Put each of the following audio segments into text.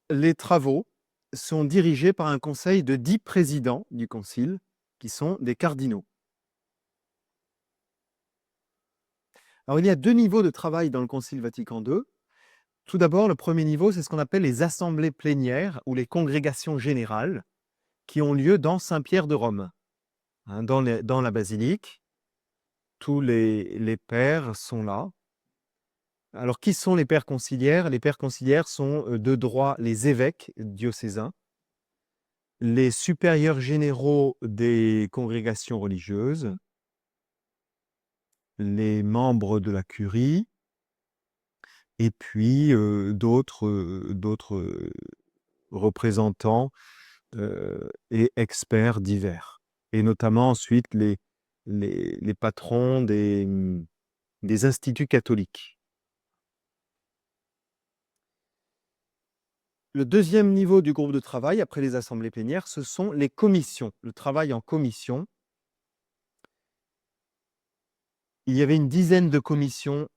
les travaux sont dirigés par un conseil de 10 présidents du concile, qui sont des cardinaux. Alors, il y a 2 niveaux de travail dans le Concile Vatican II. Tout d'abord, le premier niveau, c'est ce qu'on appelle les assemblées plénières ou les congrégations générales qui ont lieu dans Saint-Pierre de Rome, hein, dans la basilique. Tous les pères sont là. Alors, qui sont les pères conciliaires? Les pères conciliaires sont de droit les évêques diocésains, les supérieurs généraux des congrégations religieuses, les membres de la curie, et puis d'autres représentants et experts divers. Et notamment ensuite les patrons des instituts catholiques. Le deuxième niveau du groupe de travail, après les assemblées plénières, ce sont les commissions, le travail en commission. Il y avait une dizaine de commissions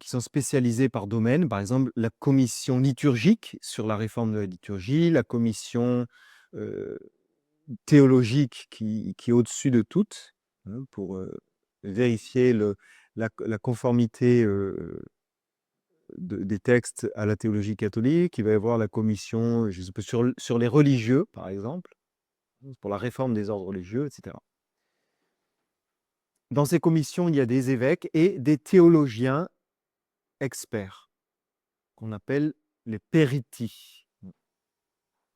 qui sont spécialisées par domaine. Par exemple, la commission liturgique sur la réforme de la liturgie, la commission théologique qui est au-dessus de toutes, hein, pour vérifier la conformité des textes à la théologie catholique. Il va y avoir la commission je sais pas, sur les religieux, par exemple, pour la réforme des ordres religieux, etc. Dans ces commissions, il y a des évêques et des théologiens experts, qu'on appelle les periti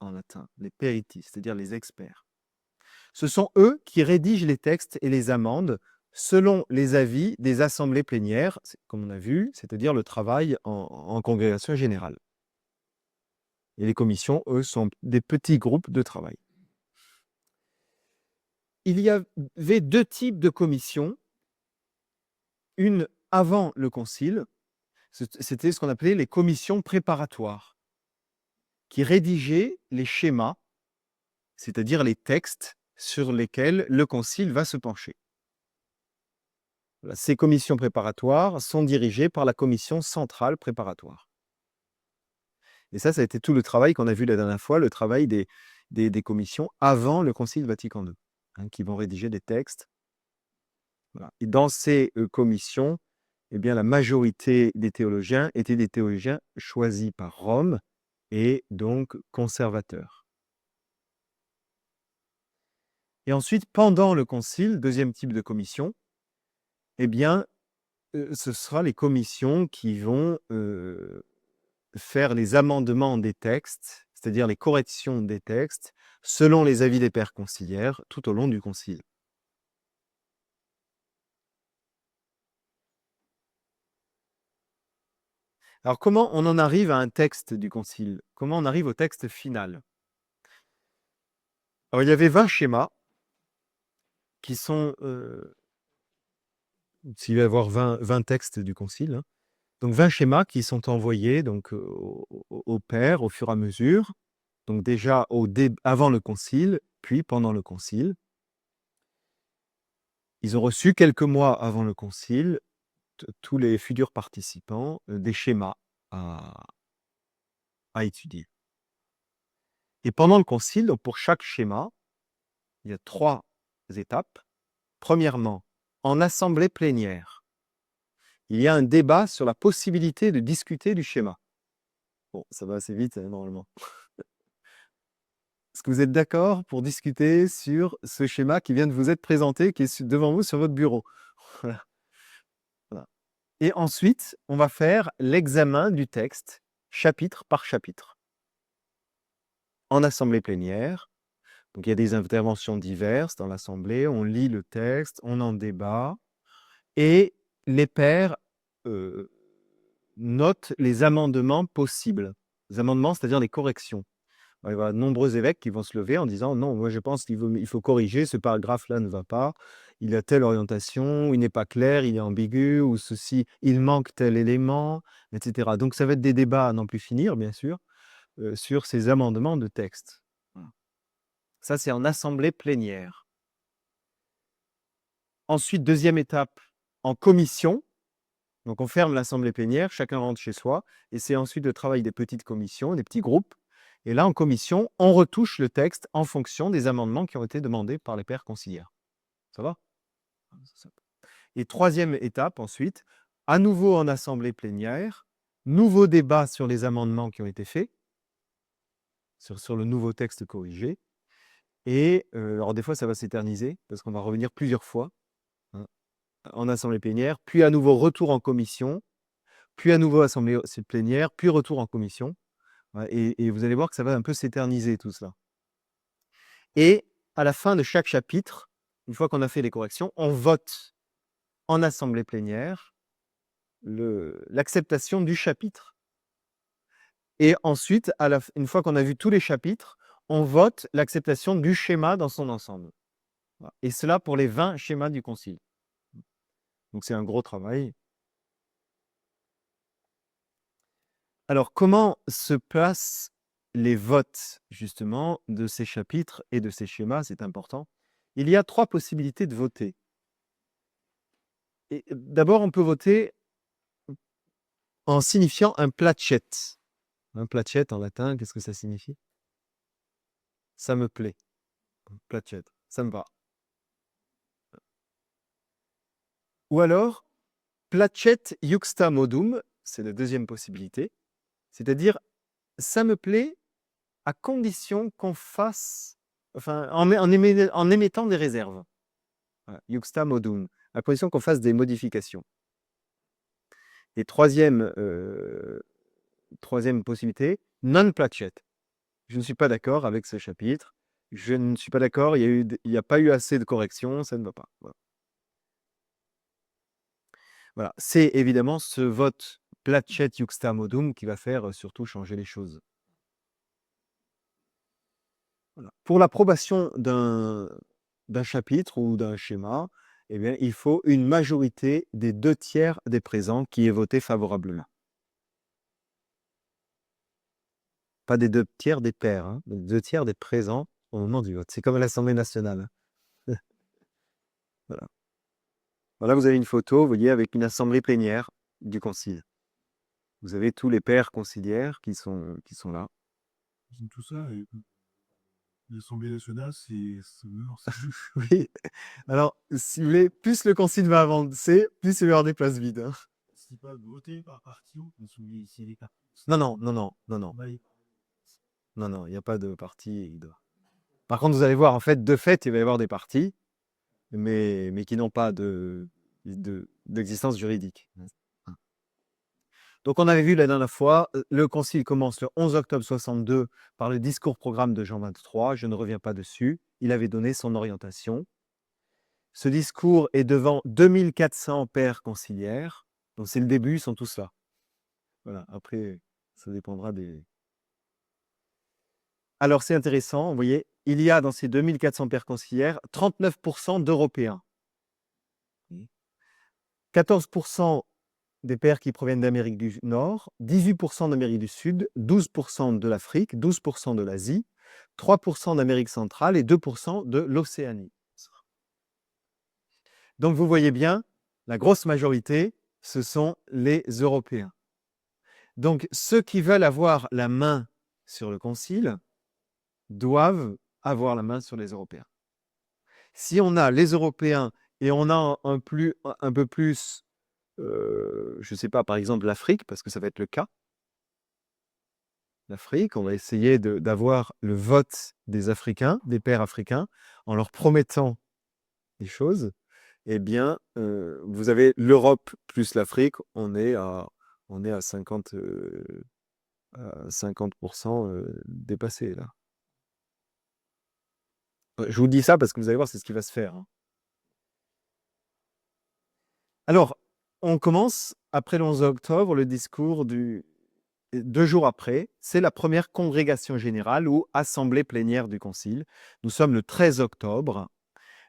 en latin, les periti, c'est-à-dire les experts. Ce sont eux qui rédigent les textes et les amendent selon les avis des assemblées plénières, comme on a vu, c'est-à-dire le travail en congrégation générale. Et les commissions, eux, sont des petits groupes de travail. Il y avait 2 types de commissions. Une avant le concile, c'était ce qu'on appelait les commissions préparatoires, qui rédigeaient les schémas, c'est-à-dire les textes sur lesquels le concile va se pencher. Voilà, ces commissions préparatoires sont dirigées par la commission centrale préparatoire. Et ça a été tout le travail qu'on a vu la dernière fois, le travail des commissions avant le Concile Vatican II, hein, qui vont rédiger des textes. Voilà. Et dans ces commissions, eh bien, la majorité des théologiens étaient des théologiens choisis par Rome et donc conservateurs. Et ensuite, pendant le concile, deuxième type de commission, eh bien, ce sera les commissions qui vont faire les amendements des textes, c'est-à-dire les corrections des textes, selon les avis des pères conciliaires, tout au long du concile. Alors, comment on en arrive à un texte du concile? Comment on arrive au texte final? Alors, il y avait 20 schémas qui sont... s'il va y avoir 20 textes du concile, hein, donc 20 schémas qui sont envoyés donc, aux pairs au fur et à mesure, donc déjà avant le concile, puis pendant le concile. Ils ont reçu quelques mois avant le concile, tous les futurs participants, des schémas à étudier. Et pendant le concile, donc pour chaque schéma, il y a 3 étapes. Premièrement, en assemblée plénière, il y a un débat sur la possibilité de discuter du schéma. Bon, ça va assez vite, normalement. Est-ce que vous êtes d'accord pour discuter sur ce schéma qui vient de vous être présenté, qui est devant vous sur votre bureau? Voilà. Voilà. Et ensuite, on va faire l'examen du texte, chapitre par chapitre. En assemblée plénière, donc il y a des interventions diverses dans l'assemblée, on lit le texte, on en débat, et les pairs notent les amendements possibles. Les amendements, c'est-à-dire les corrections. Il va y avoir de nombreux évêques qui vont se lever en disant: «Non, moi je pense qu'il faut corriger, ce paragraphe-là ne va pas, il a telle orientation, il n'est pas clair, il est ambigu, ou ceci, il manque tel élément», etc. Donc ça va être des débats à n'en plus finir, bien sûr, sur ces amendements de texte. Voilà. Ça, c'est en assemblée plénière. Ensuite, deuxième étape, en commission. Donc on ferme l'assemblée plénière, chacun rentre chez soi, et c'est ensuite le travail des petites commissions, des petits groupes, Et là, en commission, on retouche le texte en fonction des amendements qui ont été demandés par les pairs conciliaires. Ça va? Et troisième étape ensuite, à nouveau en assemblée plénière, nouveau débat sur les amendements qui ont été faits, sur le nouveau texte corrigé. Et alors des fois, ça va s'éterniser parce qu'on va revenir plusieurs fois, hein, en assemblée plénière, puis à nouveau retour en commission, puis à nouveau assemblée plénière, puis retour en commission. Ouais, et vous allez voir que ça va un peu s'éterniser tout cela. Et à la fin de chaque chapitre, une fois qu'on a fait les corrections, on vote en assemblée plénière l'acceptation du chapitre. Et ensuite, une fois qu'on a vu tous les chapitres, on vote l'acceptation du schéma dans son ensemble. Voilà. Et cela pour les 20 schémas du concile. Donc c'est un gros travail. Alors, comment se passent les votes, justement, de ces chapitres et de ces schémas? C'est important. Il y a 3 possibilités de voter. Et d'abord, on peut voter en signifiant un placet. Un placet en latin, qu'est-ce que ça signifie? Ça me plaît. Placet, ça me va. Ou alors, placet iuxta modum, c'est la deuxième possibilité. C'est-à-dire, ça me plaît à condition qu'on fasse, enfin, en émettant des réserves. Voilà, iuxta modum, à condition qu'on fasse des modifications. Et troisième possibilité, non placet. Je ne suis pas d'accord avec ce chapitre. Je ne suis pas d'accord, il n'y a pas eu assez de corrections, ça ne va pas. Voilà. Voilà. C'est évidemment ce vote placet iuxta modum qui va faire surtout changer les choses. Voilà. Pour l'approbation d'un chapitre ou d'un schéma, eh bien, il faut une majorité des 2/3 des présents qui ait voté favorablement. Pas des 2/3 des pairs, hein, des 2/3 des présents au moment du vote. C'est comme à l'Assemblée nationale. Hein. Voilà. Voilà, vous avez une photo, vous voyez, avec une assemblée plénière du concile. Vous avez tous les pairs conciliaires qui sont là. Tout ça, l'Assemblée nationale, c'est Oui. Alors, si vous voulez, plus le concile va avancer, plus il va y avoir des places vides. Hein. c'est pas voté par parti ou c'est les cartes. Non, non, non, non, non, non. Non, non, il n'y a pas de parti. Par contre, vous allez voir, en fait, de fait, il va y avoir des partis, mais qui n'ont pas d'existence juridique. Donc, on avait vu la dernière fois, le concile commence le 11 octobre 62 par le discours-programme de Jean 23. Je ne reviens pas dessus. Il avait donné son orientation. Ce discours est devant 2400 pairs conciliaires. Donc, c'est le début, ils sont tous là. Voilà, après, ça dépendra des... Alors, c'est intéressant, vous voyez, il y a dans ces 2400 pairs conciliaires 39% d'Européens. 14% des pairs qui proviennent d'Amérique du Nord, 18% d'Amérique du Sud, 12% de l'Afrique, 12% de l'Asie, 3% d'Amérique centrale et 2% de l'Océanie. Donc vous voyez bien, la grosse majorité, ce sont les Européens. Donc ceux qui veulent avoir la main sur le concile doivent avoir la main sur les Européens. Si on a les Européens et on a un peu plus, je ne sais pas, par exemple l'Afrique, parce que ça va être le cas, l'Afrique, on va essayer d'avoir le vote des Africains, des pairs africains, en leur promettant des choses, eh bien, vous avez l'Europe plus l'Afrique, on est à 50% dépassé, là. Je vous dis ça parce que vous allez voir, c'est ce qui va se faire. Hein. Alors, on commence, après le 11 octobre, le discours 2 jours après, c'est la première congrégation générale ou assemblée plénière du concile. Nous sommes le 13 octobre,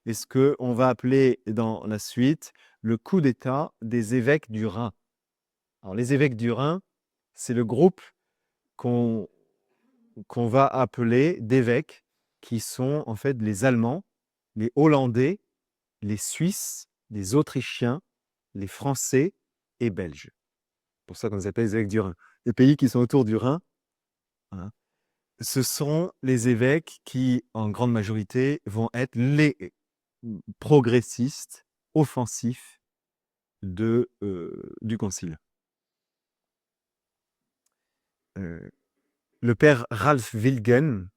et ce qu'on va appeler dans la suite le coup d'État des évêques du Rhin. Alors, les évêques du Rhin, c'est le groupe qu'on va appeler d'évêques qui sont en fait les Allemands, les Hollandais, les Suisses, les Autrichiens, les Français et Belges. C'est pour ça qu'on les appelle les évêques du Rhin. Les pays qui sont autour du Rhin, hein, ce sont les évêques qui, en grande majorité, vont être les progressistes offensifs du concile. Le père Ralph Wilgen,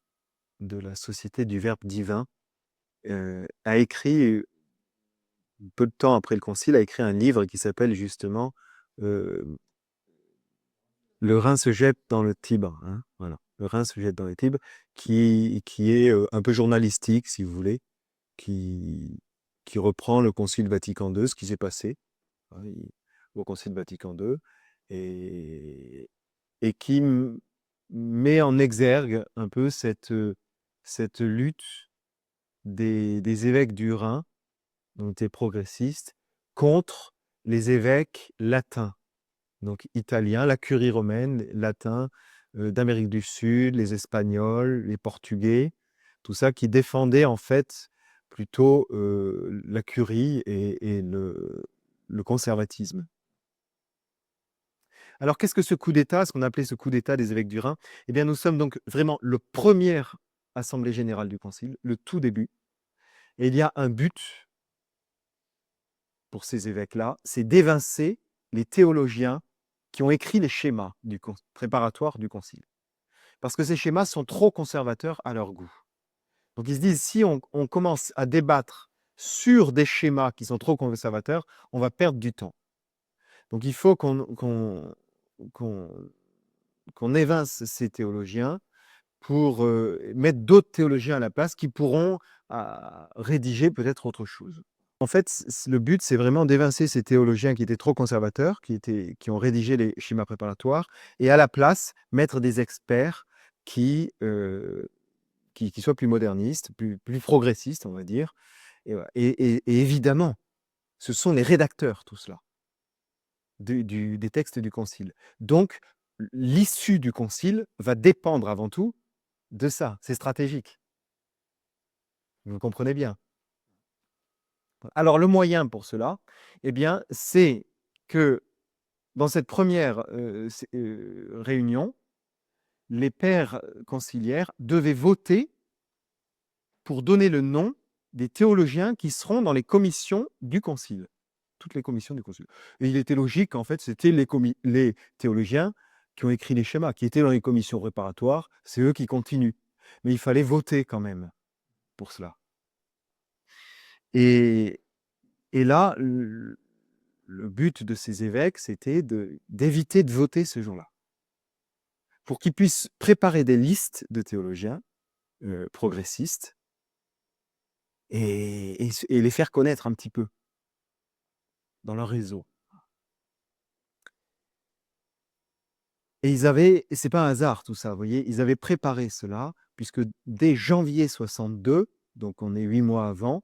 de la Société du Verbe divin, a écrit, peu de temps après le concile, a écrit un livre qui s'appelle justement Le Rhin se jette dans le Tibre. Hein, voilà. Le Rhin se jette dans le Tibre, qui est un peu journalistique, si vous voulez, qui reprend le Concile Vatican II, ce qui s'est passé hein, au Concile Vatican II, et qui met en exergue un peu cette lutte des évêques du Rhin, dont étaient progressistes, contre les évêques latins, donc italiens, la curie romaine, latins, d'Amérique du Sud, les Espagnols, les Portugais, tout ça qui défendait en fait plutôt la curie et le conservatisme. Alors qu'est-ce que ce coup d'État, ce qu'on appelait ce coup d'État des évêques du Rhin? Eh bien, nous sommes donc vraiment le première assemblée générale du concile, le tout début, et il y a un but pour ces évêques-là, c'est d'évincer les théologiens qui ont écrit les schémas préparatoires du concile. Parce que ces schémas sont trop conservateurs à leur goût. Donc ils se disent, si on commence à débattre sur des schémas qui sont trop conservateurs, on va perdre du temps. Donc il faut qu'on évince ces théologiens pour mettre d'autres théologiens à la place qui pourront rédiger peut-être autre chose. En fait, le but, c'est vraiment d'évincer ces théologiens qui étaient trop conservateurs, qui ont rédigé les schémas préparatoires, et à la place, mettre des experts qui soient plus modernistes, plus progressistes, on va dire. Et, voilà. Et évidemment, ce sont les rédacteurs, tout cela, des textes du concile. Donc, l'issue du concile va dépendre avant tout de ça. C'est stratégique. Vous comprenez bien. Alors, le moyen pour cela, eh bien, c'est que dans cette première réunion, les pères conciliaires devaient voter pour donner le nom des théologiens qui seront dans les commissions du concile. Toutes les commissions du concile. Et il était logique qu'en fait, c'était les théologiens qui ont écrit les schémas, qui étaient dans les commissions préparatoires, c'est eux qui continuent. Mais il fallait voter quand même pour cela. Et là, le but de ces évêques, c'était d'éviter de voter ce jour-là, pour qu'ils puissent préparer des listes de théologiens progressistes et les faire connaître un petit peu dans leur réseau. Et c'est pas un hasard tout ça, vous voyez, ils avaient préparé cela, puisque dès janvier 62, donc on est 8 mois avant,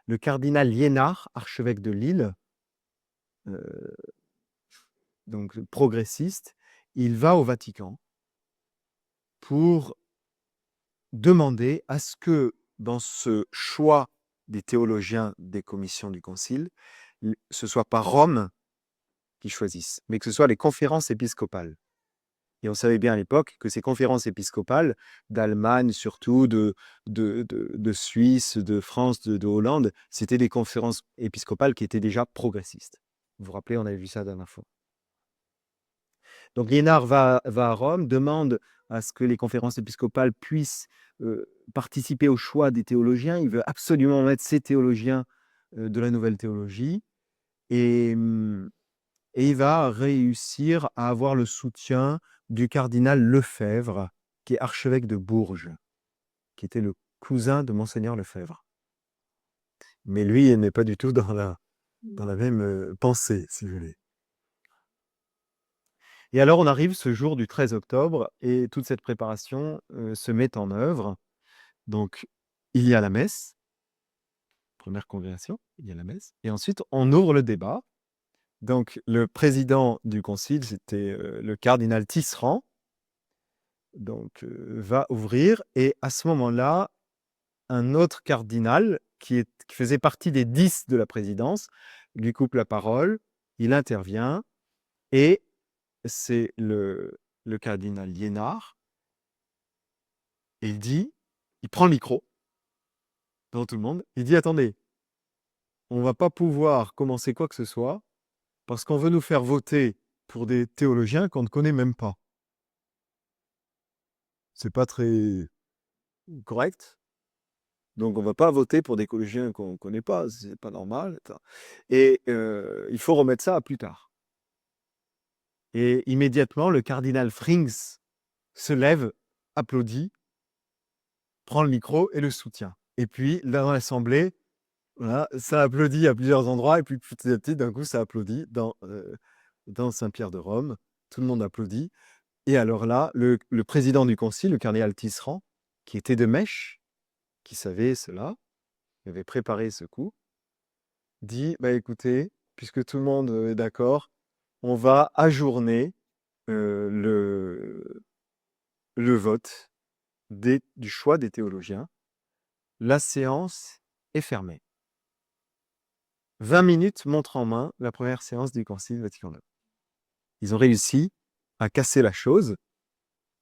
le cardinal Liénard, archevêque de Lille, donc progressiste, il va au Vatican pour demander à ce que dans ce choix des théologiens des commissions du concile, ce soit pas Rome qui choisisse, mais que ce soit les conférences épiscopales. Et on savait bien à l'époque que ces conférences épiscopales, d'Allemagne surtout, de Suisse, de France, de Hollande, c'était des conférences épiscopales qui étaient déjà progressistes. Vous vous rappelez, on avait vu ça la dernière fois. Donc Liénard va à Rome, demande à ce que les conférences épiscopales puissent participer au choix des théologiens. Il veut absolument mettre ces théologiens de la nouvelle théologie. Et il va réussir à avoir le soutien du cardinal Lefebvre, qui est archevêque de Bourges, qui était le cousin de Monseigneur Lefebvre. Mais lui, il n'est pas du tout dans la même pensée, si vous voulez. Et alors, on arrive ce jour du 13 octobre et toute cette préparation se met en œuvre. Donc, il y a la messe, première congrégation, il y a la messe, et ensuite, on ouvre le débat. Donc, le président du concile, c'était le cardinal Tisserand, donc va ouvrir, et à ce moment-là, un autre cardinal qui faisait partie des 10 de la présidence lui coupe la parole, il intervient, et c'est le cardinal Liénard Et il prend le micro devant tout le monde, il dit: «Attendez, on va pas pouvoir commencer quoi que ce soit, parce qu'on veut nous faire voter pour des théologiens qu'on ne connaît même pas. C'est pas très correct. Donc on va pas voter pour des théologiens qu'on connaît pas, c'est pas normal, et il faut remettre ça à plus tard». Et immédiatement, le cardinal Frings se lève, applaudit, prend le micro et le soutient. Et puis, dans l'assemblée, voilà, ça applaudit à plusieurs endroits, et puis petit à petit, d'un coup, ça applaudit dans Saint-Pierre de Rome. Tout le monde applaudit. Et alors là, le président du concile, le cardinal Tisserand, qui était de Mèche, qui savait cela, qui avait préparé ce coup, dit: bah, écoutez, puisque tout le monde est d'accord, on va ajourner le vote du choix des théologiens. La séance est fermée. 20 minutes, montre en main, la première séance du Concile Vatican II. Ils ont réussi à casser la chose,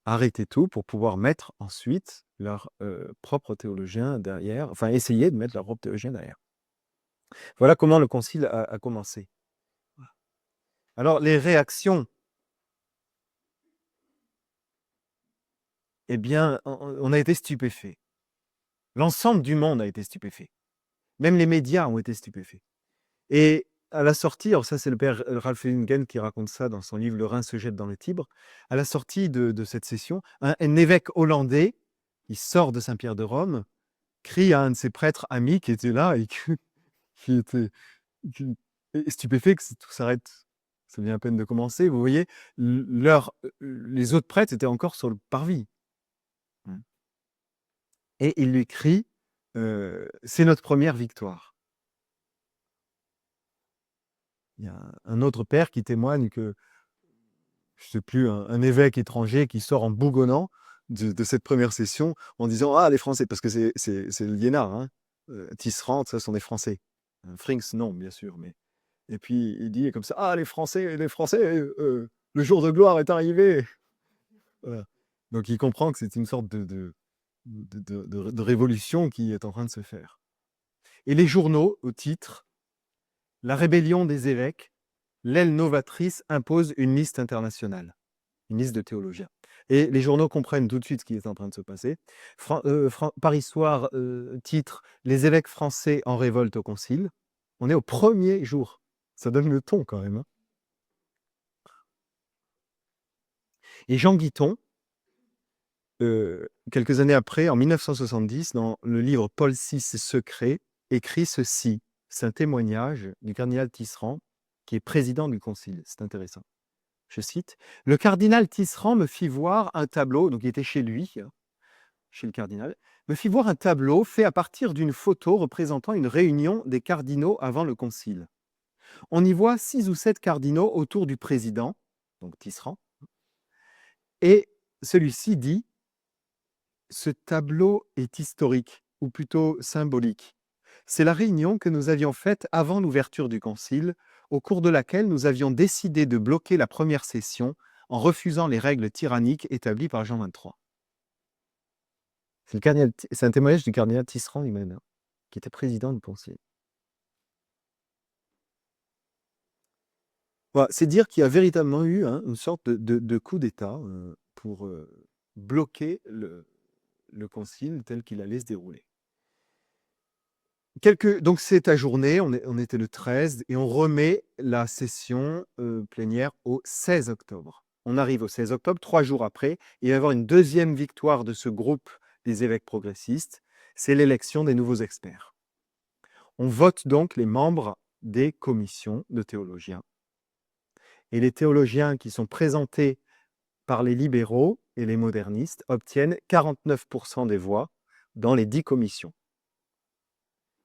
à arrêter tout pour pouvoir mettre ensuite leur propre théologien derrière, enfin essayer de mettre leur propre théologien derrière. Voilà comment le Concile a commencé. Alors les réactions, eh bien, on a été stupéfaits. L'ensemble du monde a été stupéfait. Même les médias ont été stupéfaits. Et à la sortie, alors ça c'est le père Ralph Ellingen qui raconte ça dans son livre Le Rhin se jette dans le Tibre, à la sortie de cette session, un évêque hollandais, il sort de Saint-Pierre de Rome, crie à un de ses prêtres amis qui était là et qui était stupéfait que tout s'arrête. Ça vient à peine de commencer. Vous voyez, les autres prêtres étaient encore sur le parvis. Et il lui crie, c'est notre première victoire. Il y a un autre père qui témoigne que, je ne sais plus, un évêque étranger qui sort en bougonnant de cette première session en disant: ah, les Français, parce que c'est le liénard, hein. Tisserand, ça sont des Français. Frings, non, bien sûr, mais. Et puis il dit comme ça: ah, les Français, le jour de gloire est arrivé. Voilà. Donc il comprend que c'est une sorte de révolution qui est en train de se faire. Et les journaux, au titre, la rébellion des évêques, l'aile novatrice impose une liste internationale, une liste de théologiens. Et les journaux comprennent tout de suite ce qui est en train de se passer. Paris Soir titre Les évêques français en révolte au concile. On est au premier jour. Ça donne le ton quand même. Hein. Et Jean Guiton, quelques années après, en 1970, dans le livre Paul VI secret, écrit ceci. C'est un témoignage du cardinal Tisserand, qui est président du concile. C'est intéressant. Je cite, « Le cardinal Tisserand me fit voir un tableau, donc il était chez lui, chez le cardinal, me fit voir un tableau fait à partir d'une photo représentant une réunion des cardinaux avant le concile. On y voit 6 ou 7 cardinaux autour du président, donc Tisserand, et celui-ci dit, ce tableau est historique, ou plutôt symbolique. C'est la réunion que nous avions faite avant l'ouverture du concile, au cours de laquelle nous avions décidé de bloquer la première session en refusant les règles tyranniques établies par Jean XXIII. C'est un témoignage du cardinal Tisserand lui-même, hein, qui était président du concile. Voilà, c'est dire qu'il y a véritablement eu une sorte de coup d'État pour bloquer le concile tel qu'il allait se dérouler. Donc c'est ajourné, on était le 13, et on remet la session plénière au 16 octobre. On arrive au 16 octobre, 3 jours après, et il va y avoir une deuxième victoire de ce groupe des évêques progressistes, c'est l'élection des nouveaux experts. On vote donc les membres des commissions de théologiens. Et les théologiens qui sont présentés par les libéraux et les modernistes obtiennent 49% des voix dans les 10 commissions.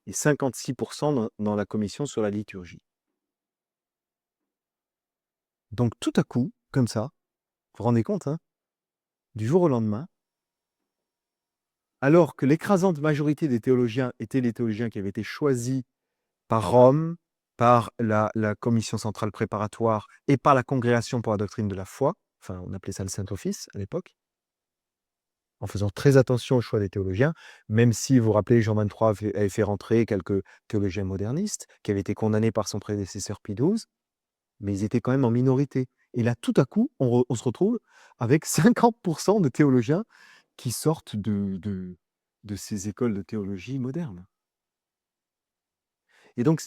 Et 56% dans la commission sur la liturgie. Donc tout à coup, comme ça, vous vous rendez compte, hein, du jour au lendemain, alors que l'écrasante majorité des théologiens étaient les théologiens qui avaient été choisis par Rome, par la commission centrale préparatoire et par la congrégation pour la doctrine de la foi, enfin on appelait ça le Saint-Office à l'époque, en faisant très attention au choix des théologiens, même si, vous vous rappelez, Jean 23 avait fait rentrer quelques théologiens modernistes qui avaient été condamnés par son prédécesseur Pie XII, mais ils étaient quand même en minorité. Et là, tout à coup, on se retrouve avec 50% de théologiens qui sortent de ces écoles de théologie modernes. Et donc,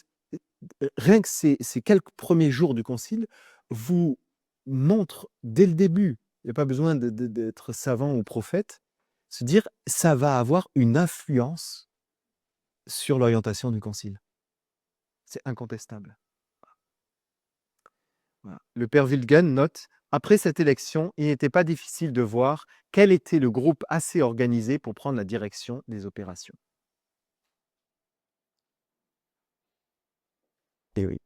rien que ces quelques premiers jours du concile vous montrent dès le début, il n'y a pas besoin d'être savant ou prophète, se dire ça va avoir une influence sur l'orientation du concile. C'est incontestable. Voilà. Le père Wilgen note, après cette élection, il n'était pas difficile de voir quel était le groupe assez organisé pour prendre la direction des opérations. Et oui,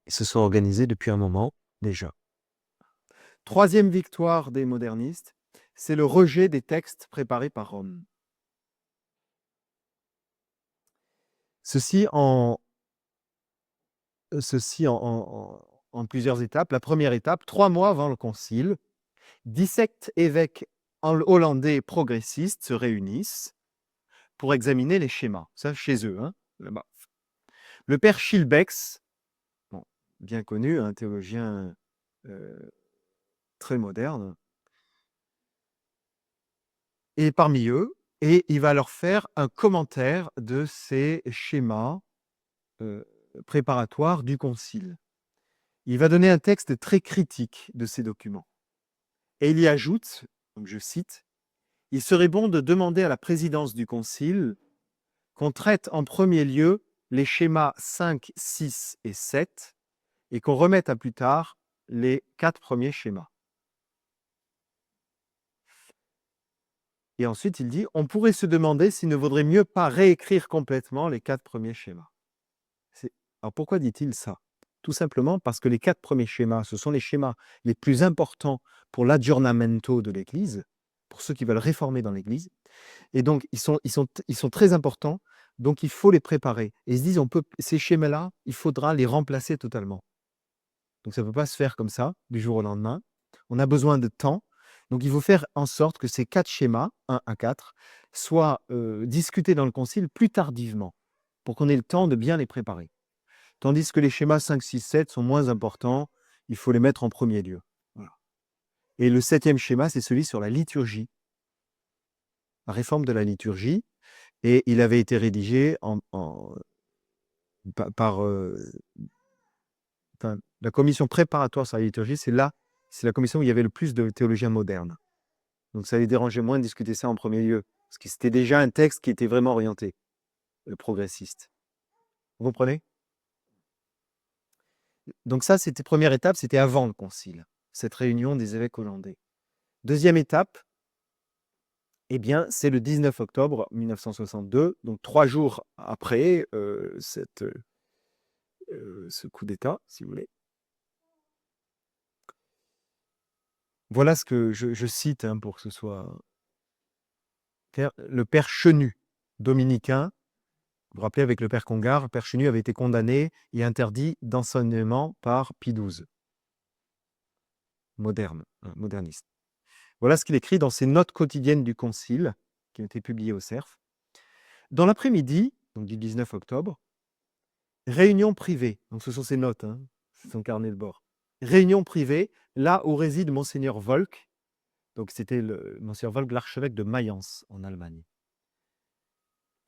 ils se sont organisés depuis un moment déjà. Troisième victoire des modernistes, c'est le rejet des textes préparés par Rome. Ceci en plusieurs étapes. La première étape, 3 mois avant le concile, 17 évêques hollandais progressistes se réunissent pour examiner les schémas. Ça, chez eux, hein, là-bas. Le père Schillebeeckx, bon, bien connu, un théologien très moderne, est parmi eux, et il va leur faire un commentaire de ces schémas préparatoires du concile. Il va donner un texte très critique de ces documents. Et il y ajoute, donc je cite, « Il serait bon de demander à la présidence du concile qu'on traite en premier lieu les schémas 5, 6 et 7 et qu'on remette à plus tard les 4 premiers schémas. » Et ensuite, il dit, on pourrait se demander s'il ne vaudrait mieux pas réécrire complètement les 4 premiers schémas. Alors pourquoi dit-il ça? Tout simplement parce que les 4 premiers schémas, ce sont les schémas les plus importants pour l'aggiornamento de l'Église, pour ceux qui veulent réformer dans l'Église. Et donc, ils sont très importants, donc il faut les préparer. Et ils se disent, ces schémas-là, il faudra les remplacer totalement. Donc ça ne peut pas se faire comme ça, du jour au lendemain. On a besoin de temps. Donc il faut faire en sorte que ces 4 schémas, 1 à 4, soient discutés dans le concile plus tardivement, pour qu'on ait le temps de bien les préparer. Tandis que les schémas 5, 6, 7 sont moins importants, il faut les mettre en premier lieu. Voilà. Et le 7e schéma, c'est celui sur la liturgie, la réforme de la liturgie, et il avait été rédigé par la commission préparatoire sur la liturgie, c'est la commission où il y avait le plus de théologiens modernes. Donc ça les dérangeait moins de discuter ça en premier lieu, parce que c'était déjà un texte qui était vraiment orienté, progressiste. Vous comprenez? Donc ça, c'était première étape, c'était avant le concile, cette réunion des évêques hollandais. Deuxième étape, eh bien, c'est le 19 octobre 1962, donc 3 jours après ce coup d'État, si vous voulez. Voilà ce que je cite pour que ce soit clair. Le père Chenu, dominicain, vous vous rappelez, avec le père Congar, le père Chenu avait été condamné et interdit d'enseignement par Pie XII, moderniste. Voilà ce qu'il écrit dans ses notes quotidiennes du concile, qui ont été publiées au CERF. Dans l'après-midi, donc du 19 octobre, réunion privée, donc ce sont ses notes, c'est son carnet de bord. Réunion privée, là où réside Monseigneur Volk, donc c'était Monseigneur Volk, l'archevêque de Mayence, en Allemagne.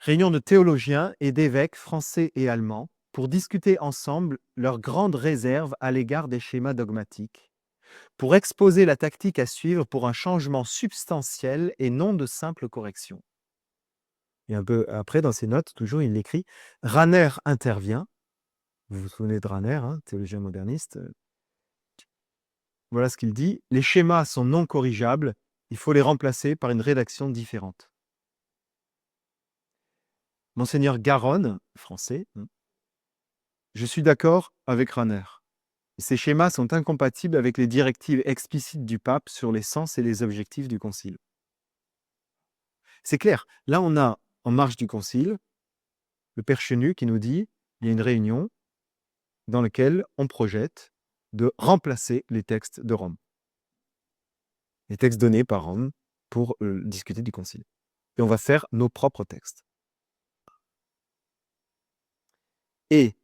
Réunion de théologiens et d'évêques français et allemands pour discuter ensemble leurs grandes réserves à l'égard des schémas dogmatiques, pour exposer la tactique à suivre pour un changement substantiel et non de simple correction. Et un peu après, dans ses notes, toujours, il écrit « Rahner intervient ». Vous vous souvenez de Rahner, théologien moderniste. Voilà ce qu'il dit. « Les schémas sont non corrigeables, il faut les remplacer par une rédaction différente. » Monseigneur Garonne, français, je suis d'accord avec Rahner. Ces schémas sont incompatibles avec les directives explicites du pape sur les sens et les objectifs du concile. C'est clair. Là, on a, en marge du concile, le père Chenu qui nous dit il y a une réunion dans laquelle on projette de remplacer les textes de Rome. Les textes donnés par Rome pour discuter du concile. Et on va faire nos propres textes. Et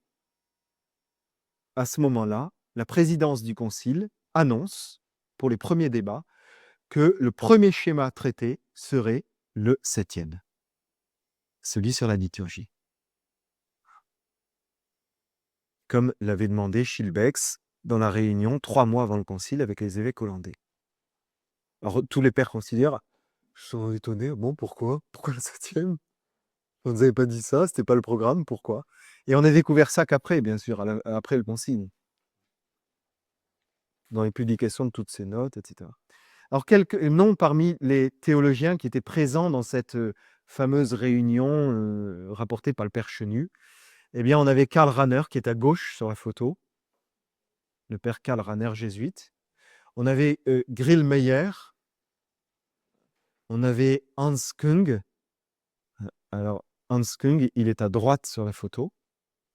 à ce moment-là, la présidence du concile annonce, pour les premiers débats, que le premier schéma traité serait le 7e, celui sur la liturgie. Comme l'avait demandé Schillebeeckx dans la réunion 3 mois avant le concile avec les évêques hollandais. Alors, tous les pères conciliaires sont étonnés. Bon, pourquoi? Pourquoi le 7e? On nous avait pas dit ça, c'était pas le programme, pourquoi? Et on a découvert ça qu'après, bien sûr, après le concile. Dans les publications de toutes ces notes, etc. Alors, quelques noms parmi les théologiens qui étaient présents dans cette fameuse réunion rapportée par le père Chenu. Eh bien, on avait Karl Rahner qui est à gauche sur la photo, le père Karl Rahner jésuite. On avait Grillmeyer, on avait Hans Kung. Alors, Hans Kung, il est à droite sur la photo,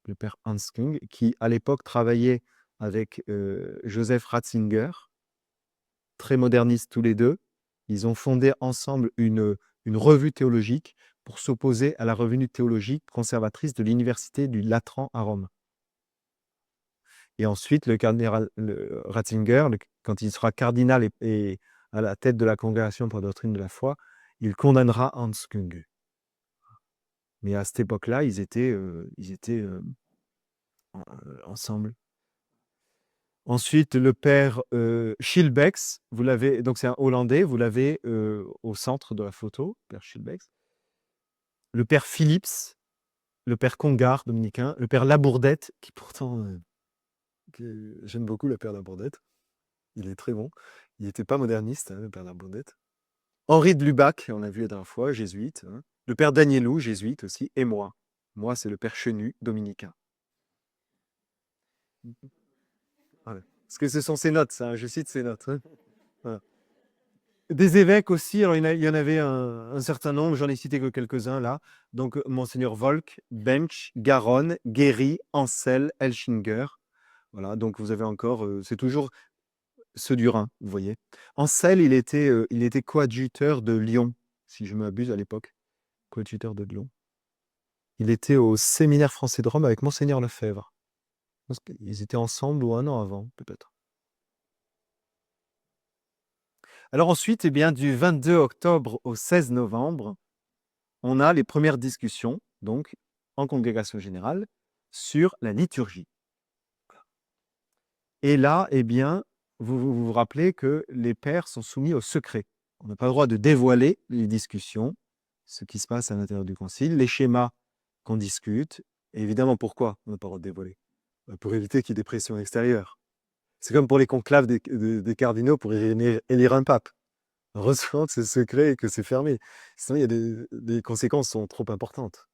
le père Hans Kung, qui à l'époque travaillait avec Joseph Ratzinger, très modernistes tous les deux. Ils ont fondé ensemble une revue théologique pour s'opposer à la revue théologique conservatrice de l'université du Latran à Rome. Et ensuite, le cardinal Ratzinger, quand il sera cardinal et à la tête de la congrégation pour la doctrine de la foi, il condamnera Hans Kung. Mais à cette époque-là, ils étaient ensemble. Ensuite, le père Schillebeeckx, donc c'est un Hollandais, vous l'avez au centre de la photo, père Schillebeeckx. Le père Philips, le père Congar, dominicain, le père Labourdette, qui pourtant, j'aime beaucoup le père Labourdette, il est très bon. Il n'était pas moderniste, le père Labourdette. Henri de Lubac, on l'a vu la dernière fois, jésuite. Le père Danielou, jésuite aussi, et moi. Moi, c'est le père Chenu, dominicain. Voilà. Parce que ce sont ses notes, ça, je cite ses notes. Voilà. Des évêques aussi, alors il y en avait un certain nombre, j'en ai cité que quelques-uns là. Donc, Monseigneur Volk, Bench, Garonne, Guéry, Ansel, Elchinger. Voilà, donc vous avez encore, c'est toujours ceux du Rhin, vous voyez. Ansel, il était coadjuteur de Lyon, si je ne m'abuse à l'époque. Coadjuteur de Lyon. Il était au séminaire français de Rome avec Monseigneur Lefebvre. Ils étaient ensemble ou un an avant, peut-être. Alors ensuite, eh bien, du 22 octobre au 16 novembre, on a les premières discussions, donc, en congrégation générale, sur la liturgie. Et là, eh bien, vous rappelez que les pères sont soumis au secret. On n'a pas le droit de dévoiler les discussions, ce qui se passe à l'intérieur du concile, les schémas qu'on discute. Et évidemment, pourquoi on n'a pas le droit de dévoiler? Pour éviter qu'il y ait des pressions extérieures. C'est comme pour les conclaves des cardinaux pour élire un pape. Heureusement que c'est secret et que c'est fermé. Sinon, il y a des conséquences sont trop importantes.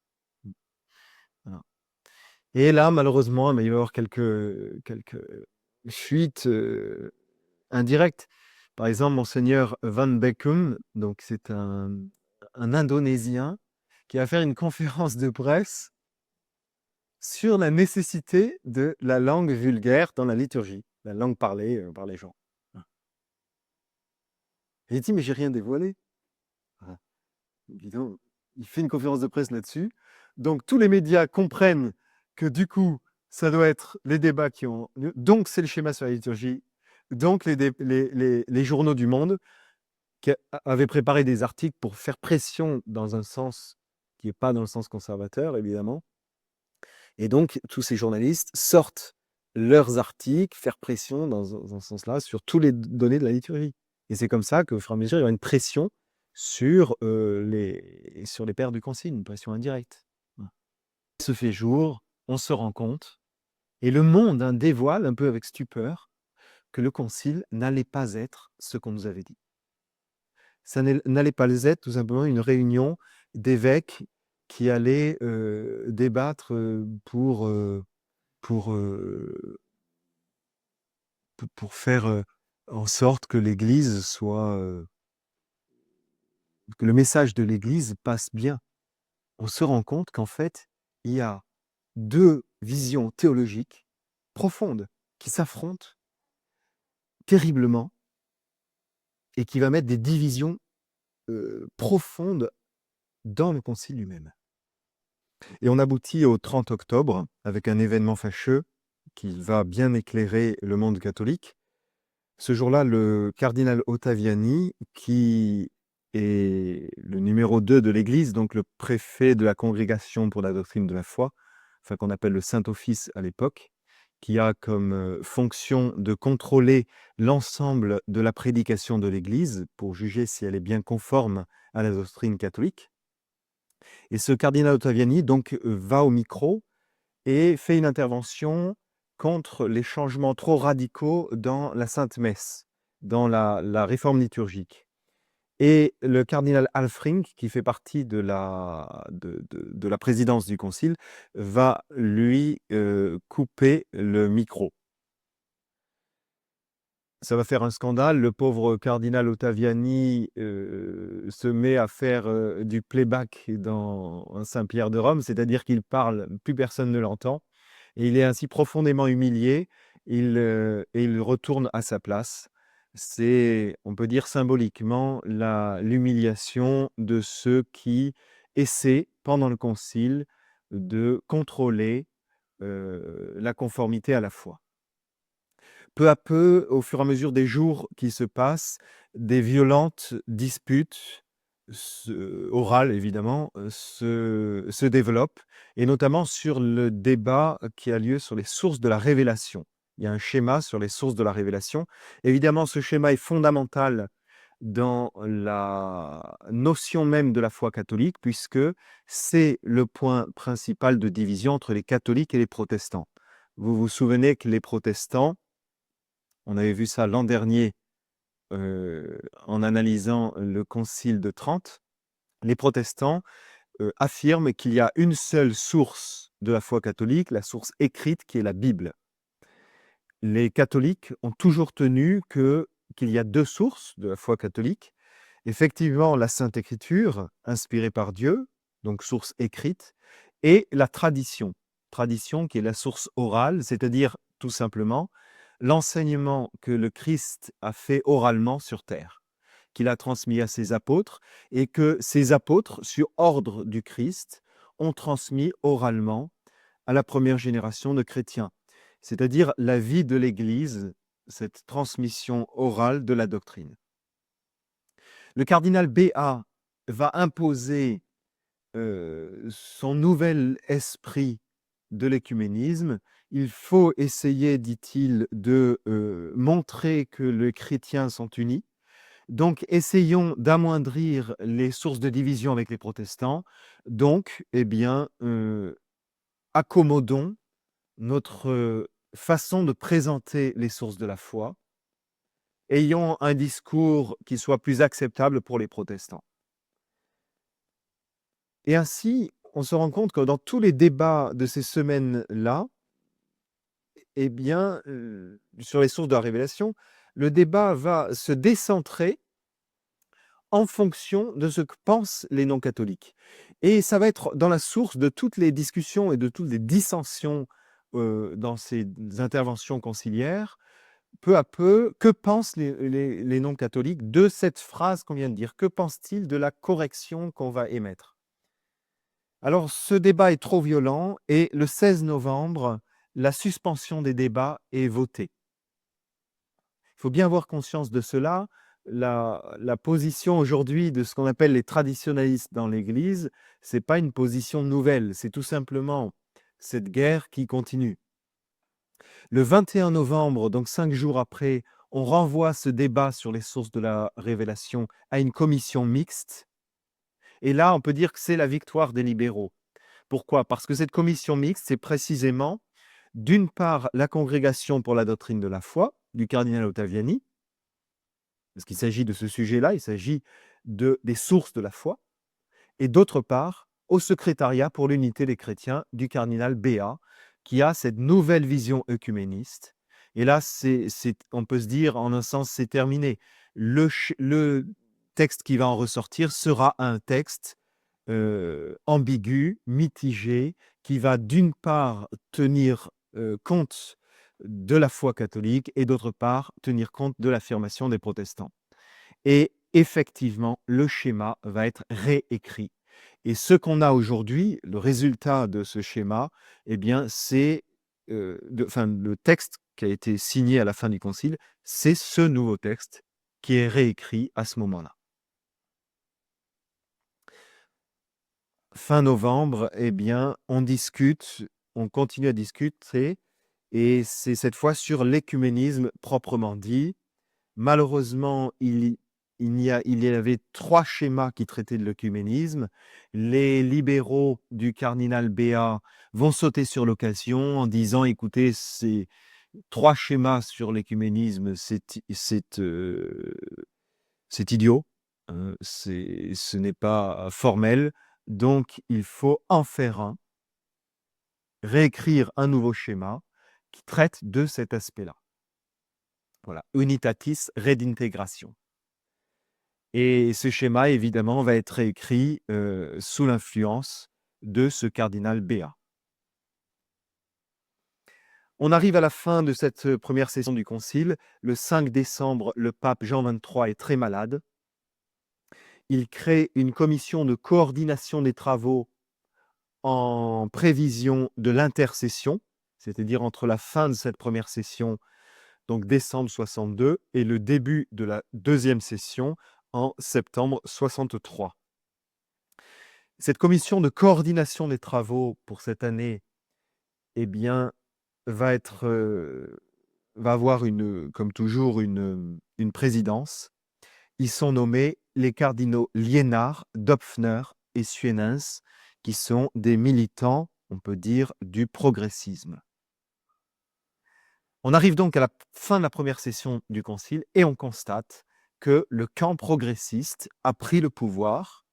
Voilà. Et là, malheureusement, il va y avoir quelques fuites indirectes. Par exemple, Monseigneur Van Beckum, donc c'est un Indonésien, qui va faire une conférence de presse sur la nécessité de la langue vulgaire dans la liturgie, la langue parlée par les gens. Et il dit, mais j'ai rien dévoilé. Voilà. Évidemment, il fait une conférence de presse là-dessus. Donc, tous les médias comprennent que du coup, ça doit être les débats qui ont lieu. Donc, c'est le schéma sur la liturgie. Donc, les journaux du monde qui avaient préparé des articles pour faire pression dans un sens qui n'est pas dans le sens conservateur, évidemment. Et donc, tous ces journalistes sortent leurs articles, faire pression dans ce sens-là sur tous les données de la liturgie. Et c'est comme ça qu'au fur et à mesure, il y aura une pression sur les pères du concile, une pression indirecte. Voilà. Il se fait jour, on se rend compte, et le monde dévoile un peu avec stupeur que le concile n'allait pas être ce qu'on nous avait dit. Ça n'allait pas être tout simplement une réunion d'évêques qui allaient débattre pour faire en sorte que l'Église soit, que le message de l'Église passe bien. On se rend compte qu'en fait, il y a 2 visions théologiques profondes qui s'affrontent terriblement et qui va mettre des divisions profonde dans le concile lui-même. Et on aboutit au 30 octobre avec un événement fâcheux qui va bien éclairer le monde catholique. Ce jour-là, le cardinal Ottaviani, qui est le numéro 2 de l'Église, donc le préfet de la Congrégation pour la doctrine de la foi, enfin qu'on appelle le Saint-Office à l'époque, qui a comme fonction de contrôler l'ensemble de la prédication de l'Église pour juger si elle est bien conforme à la doctrine catholique. Et ce cardinal Ottaviani donc va au micro et fait une intervention contre les changements trop radicaux dans la Sainte Messe, dans la réforme liturgique. Et le cardinal Alfring, qui fait partie de la présidence du concile, va lui couper le micro. Ça va faire un scandale. Le pauvre cardinal Ottaviani se met à faire du playback dans Saint-Pierre de Rome, c'est-à-dire qu'il parle, plus personne ne l'entend. Et il est ainsi profondément humilié. Et il retourne à sa place. C'est, on peut dire symboliquement, l'humiliation de ceux qui essaient, pendant le concile, de contrôler la conformité à la foi. Peu à peu, au fur et à mesure des jours qui se passent, des violentes disputes orales évidemment, se développent, et notamment sur le débat qui a lieu sur les sources de la révélation. Il y a un schéma sur les sources de la révélation. Évidemment, ce schéma est fondamental dans la notion même de la foi catholique, puisque c'est le point principal de division entre les catholiques et les protestants. Vous vous souvenez que les protestants, on avait vu ça l'an dernier en analysant le concile de Trente. Les protestants affirment qu'il y a une seule source de la foi catholique, la source écrite qui est la Bible. Les catholiques ont toujours tenu qu'il y a deux sources de la foi catholique. Effectivement, la Sainte Écriture, inspirée par Dieu, donc source écrite, et la tradition. Tradition qui est la source orale, c'est-à-dire tout simplement l'enseignement que le Christ a fait oralement sur terre, qu'il a transmis à ses apôtres, et que ces apôtres, sur ordre du Christ, ont transmis oralement à la première génération de chrétiens, c'est-à-dire la vie de l'Église, cette transmission orale de la doctrine. Le cardinal Béat va imposer son nouvel esprit de l'écuménisme. Il faut essayer, dit-il, de montrer que les chrétiens sont unis. Donc, essayons d'amoindrir les sources de division avec les protestants. Donc, eh bien, accommodons notre façon de présenter les sources de la foi. Ayons un discours qui soit plus acceptable pour les protestants. Et ainsi, on se rend compte que dans tous les débats de ces semaines-là, eh bien, sur les sources de la révélation, le débat va se décentrer en fonction de ce que pensent les non-catholiques. Et ça va être dans la source de toutes les discussions et de toutes les dissensions dans ces interventions conciliaires. Peu à peu, que pensent les non-catholiques de cette phrase qu'on vient de dire? Que pensent-ils de la correction qu'on va émettre? Alors, ce débat est trop violent et le 16 novembre, la suspension des débats est votée. Il faut bien avoir conscience de cela. La position aujourd'hui de ce qu'on appelle les traditionalistes dans l'Église, ce n'est pas une position nouvelle, c'est tout simplement cette guerre qui continue. Le 21 novembre, donc 5 jours après, on renvoie ce débat sur les sources de la révélation à une commission mixte. Et là, on peut dire que c'est la victoire des libéraux. Pourquoi? Parce que cette commission mixte, c'est précisément, d'une part, la Congrégation pour la doctrine de la foi, du cardinal Ottaviani, parce qu'il s'agit de ce sujet-là, il s'agit des sources de la foi, et d'autre part, au secrétariat pour l'unité des chrétiens du cardinal Béat, qui a cette nouvelle vision œcuméniste. Et là, on peut se dire, en un sens, c'est terminé. Le texte qui va en ressortir sera un texte ambigu, mitigé, qui va d'une part tenir compte de la foi catholique et d'autre part tenir compte de l'affirmation des protestants. Et effectivement, le schéma va être réécrit. Et ce qu'on a aujourd'hui, le résultat de ce schéma, eh bien, c'est le texte qui a été signé à la fin du concile, c'est ce nouveau texte qui est réécrit à ce moment-là. Fin novembre, eh bien, on continue à discuter, et c'est cette fois sur l'écuménisme proprement dit. Malheureusement, il y avait 3 schémas qui traitaient de l'œcuménisme. Les libéraux du cardinal Béat vont sauter sur l'occasion en disant: «Écoutez, ces 3 schémas sur l'écuménisme, c'est idiot, ce n'est pas formel, donc il faut en faire un, réécrire un nouveau schéma qui traite de cet aspect-là». Voilà, Unitatis Redintegratio. Et ce schéma, évidemment, va être réécrit sous l'influence de ce cardinal Béat. On arrive à la fin de cette première session du concile. Le 5 décembre, le pape Jean XXIII est très malade. Il crée une commission de coordination des travaux en prévision de l'intercession, c'est-à-dire entre la fin de cette première session, donc décembre 62, et le début de la deuxième session en septembre 63. Cette commission de coordination des travaux pour cette année, eh bien, va avoir comme toujours une présidence. Ils sont nommés les cardinaux Liénard, Dopfner et Suenens, qui sont des militants, on peut dire, du progressisme. On arrive donc à la fin de la première session du concile et on constate que le camp progressiste a pris le pouvoir,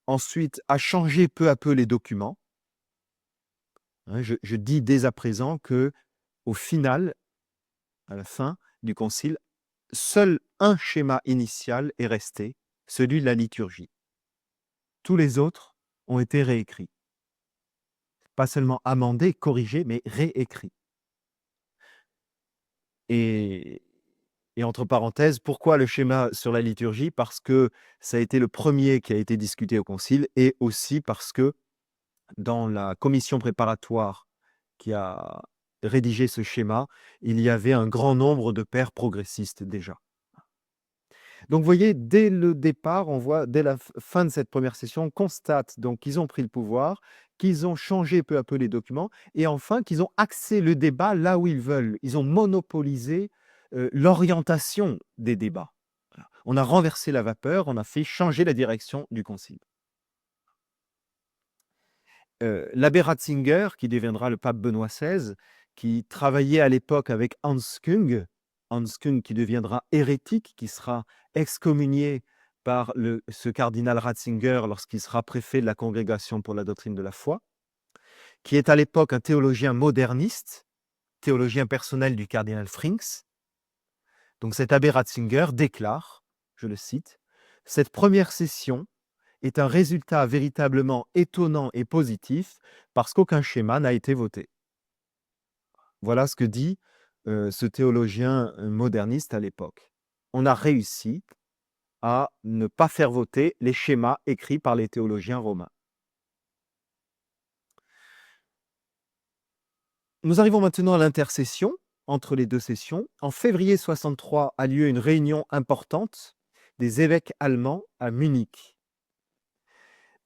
ensuite a changé peu à peu les documents. Je dis dès à présent que, au final, à la fin du concile, seul un schéma initial est resté, celui de la liturgie. Tous les autres ont été réécrits. Pas seulement amendés, corrigés, mais réécrits. Et entre parenthèses, pourquoi le schéma sur la liturgie? Parce que ça a été le premier qui a été discuté au concile, et aussi parce que dans la commission préparatoire qui a rédigé ce schéma, il y avait un grand nombre de pères progressistes déjà. Donc vous voyez, dès le départ, on voit dès la fin de cette première session, on constate donc qu'ils ont pris le pouvoir, qu'ils ont changé peu à peu les documents, et enfin qu'ils ont axé le débat là où ils veulent. Ils ont monopolisé l'orientation des débats. Voilà. On a renversé la vapeur, on a fait changer la direction du concile. L'abbé Ratzinger, qui deviendra le pape Benoît XVI, qui travaillait à l'époque avec Hans Küng qui deviendra hérétique, qui sera excommunié par ce cardinal Ratzinger lorsqu'il sera préfet de la Congrégation pour la doctrine de la foi, qui est à l'époque un théologien moderniste, théologien personnel du cardinal Frings. Donc cet abbé Ratzinger déclare, je le cite, « Cette première session est un résultat véritablement étonnant et positif parce qu'aucun schéma n'a été voté. » Voilà ce que dit ce théologien moderniste à l'époque. On a réussi à ne pas faire voter les schémas écrits par les théologiens romains. Nous arrivons maintenant à l'intercession entre les deux sessions. En février 63 a lieu une réunion importante des évêques allemands à Munich.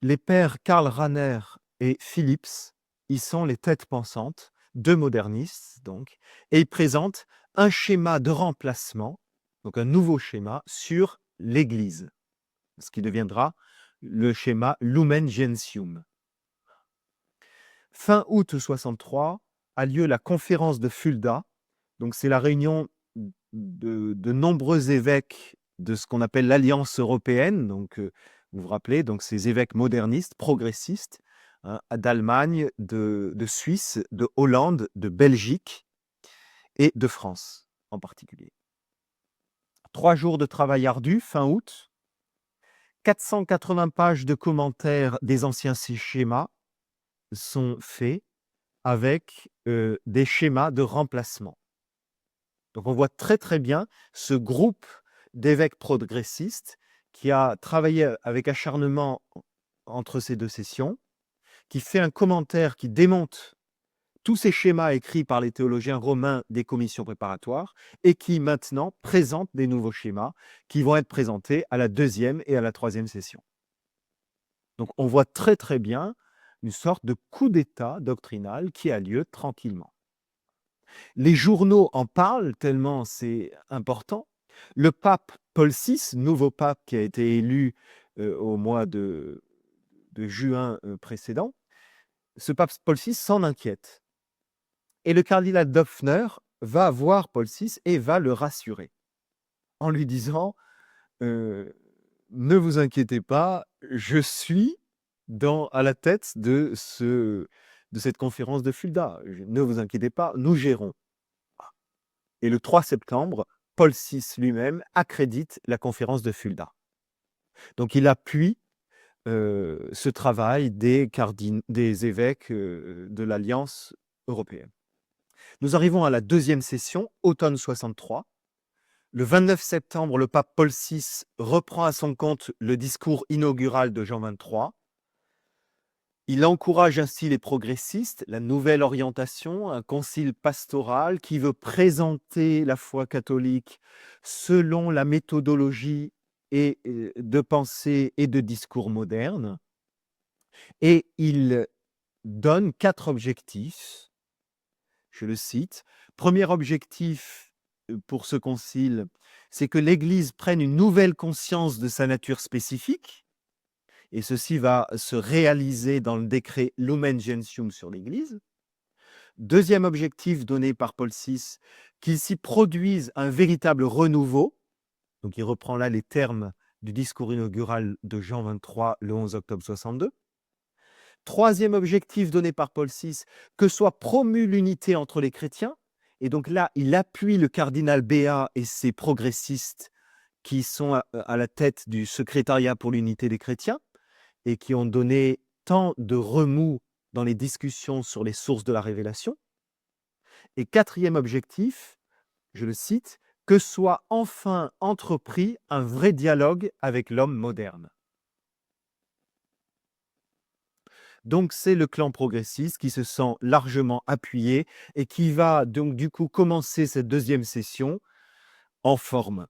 Les pères Karl Rahner et Philipps y sont les têtes pensantes, deux modernistes donc, et ils présentent un schéma de remplacement, donc un nouveau schéma sur l'Église, ce qui deviendra le schéma Lumen Gentium. Fin août 63 a lieu la conférence de Fulda, donc c'est la réunion de nombreux évêques de ce qu'on appelle l'Alliance européenne, donc vous vous rappelez, donc ces évêques modernistes, progressistes, hein, d'Allemagne, de Suisse, de Hollande, de Belgique et de France en particulier. 3 jours de travail ardu, fin août, 480 pages de commentaires des anciens schémas sont faits avec des schémas de remplacement. Donc on voit très très bien ce groupe d'évêques progressistes qui a travaillé avec acharnement entre ces deux sessions, qui fait un commentaire qui démonte tous ces schémas écrits par les théologiens romains des commissions préparatoires et qui maintenant présente des nouveaux schémas qui vont être présentés à la deuxième et à la troisième session. Donc on voit très très bien une sorte de coup d'État doctrinal qui a lieu tranquillement. Les journaux en parlent tellement c'est important. Le pape Paul VI, nouveau pape qui a été élu au mois de juin précédent, ce pape Paul VI s'en inquiète. Et le cardinal Döpfner va voir Paul VI et va le rassurer en lui disant ne vous inquiétez pas, je suis à la tête de cette conférence de Fulda. Ne vous inquiétez pas, nous gérons. Et le 3 septembre, Paul VI lui-même accrédite la conférence de Fulda. Donc il appuie ce travail des évêques de l'Alliance européenne. Nous arrivons à la deuxième session, automne 63. Le 29 septembre, le pape Paul VI reprend à son compte le discours inaugural de Jean XXIII. Il encourage ainsi les progressistes, la nouvelle orientation, un concile pastoral qui veut présenter la foi catholique selon la méthodologie de pensée et de discours moderne. Et il donne 4 objectifs. Je le cite. Premier objectif pour ce concile, c'est que l'Église prenne une nouvelle conscience de sa nature spécifique, et ceci va se réaliser dans le décret Lumen Gentium sur l'Église. Deuxième objectif donné par Paul VI, qu'il s'y produise un véritable renouveau. Donc il reprend là les termes du discours inaugural de Jean XXIII le 11 octobre 62. Troisième objectif donné par Paul VI, que soit promue l'unité entre les chrétiens. Et donc là, il appuie le cardinal Béat et ses progressistes qui sont à la tête du secrétariat pour l'unité des chrétiens et qui ont donné tant de remous dans les discussions sur les sources de la révélation. Et quatrième objectif, je le cite, que soit enfin entrepris un vrai dialogue avec l'homme moderne. Donc c'est le clan progressiste qui se sent largement appuyé et qui va donc du coup commencer cette deuxième session en forme.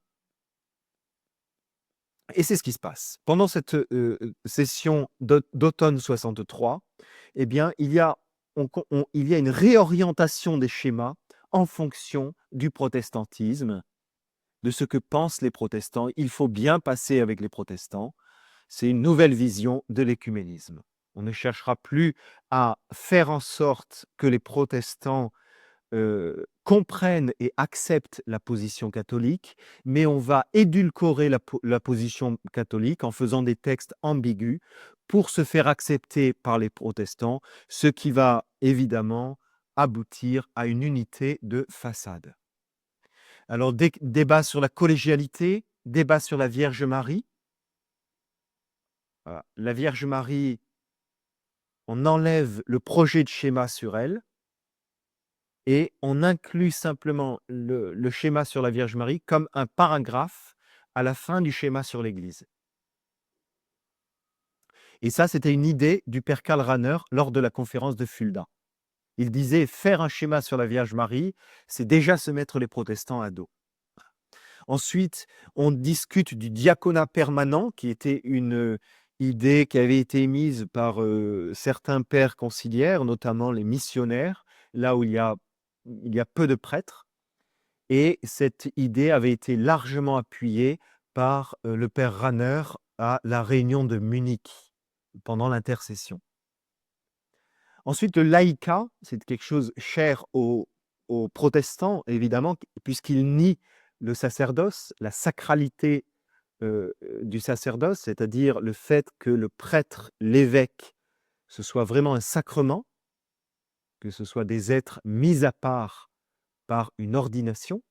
Et c'est ce qui se passe. Pendant cette session d'automne 63, eh bien, il y a une réorientation des schémas en fonction du protestantisme, de ce que pensent les protestants. Il faut bien passer avec les protestants. C'est une nouvelle vision de l'écuménisme. On ne cherchera plus à faire en sorte que les protestants comprennent et acceptent la position catholique, mais on va édulcorer la position catholique en faisant des textes ambigus pour se faire accepter par les protestants, ce qui va évidemment aboutir à une unité de façade. Alors, débat sur la collégialité, débat sur la Vierge Marie. Voilà. La Vierge Marie, on enlève le projet de schéma sur elle et on inclut simplement le schéma sur la Vierge Marie comme un paragraphe à la fin du schéma sur l'Église. Et ça, c'était une idée du père Karl Rahner lors de la conférence de Fulda. Il disait faire un schéma sur la Vierge Marie, c'est déjà se mettre les protestants à dos. Ensuite, on discute du diaconat permanent, qui était une idée qui avait été émise par certains pères conciliaires, notamment les missionnaires, là où il y a peu de prêtres. Et cette idée avait été largement appuyée par le père Rahner à la réunion de Munich pendant l'intercession. Ensuite, le laïcat, c'est quelque chose cher aux protestants, évidemment, puisqu'ils nient le sacerdoce, la sacralité du sacerdoce, c'est-à-dire le fait que le prêtre, l'évêque, ce soit vraiment un sacrement, que ce soit des êtres mis à part par une ordination.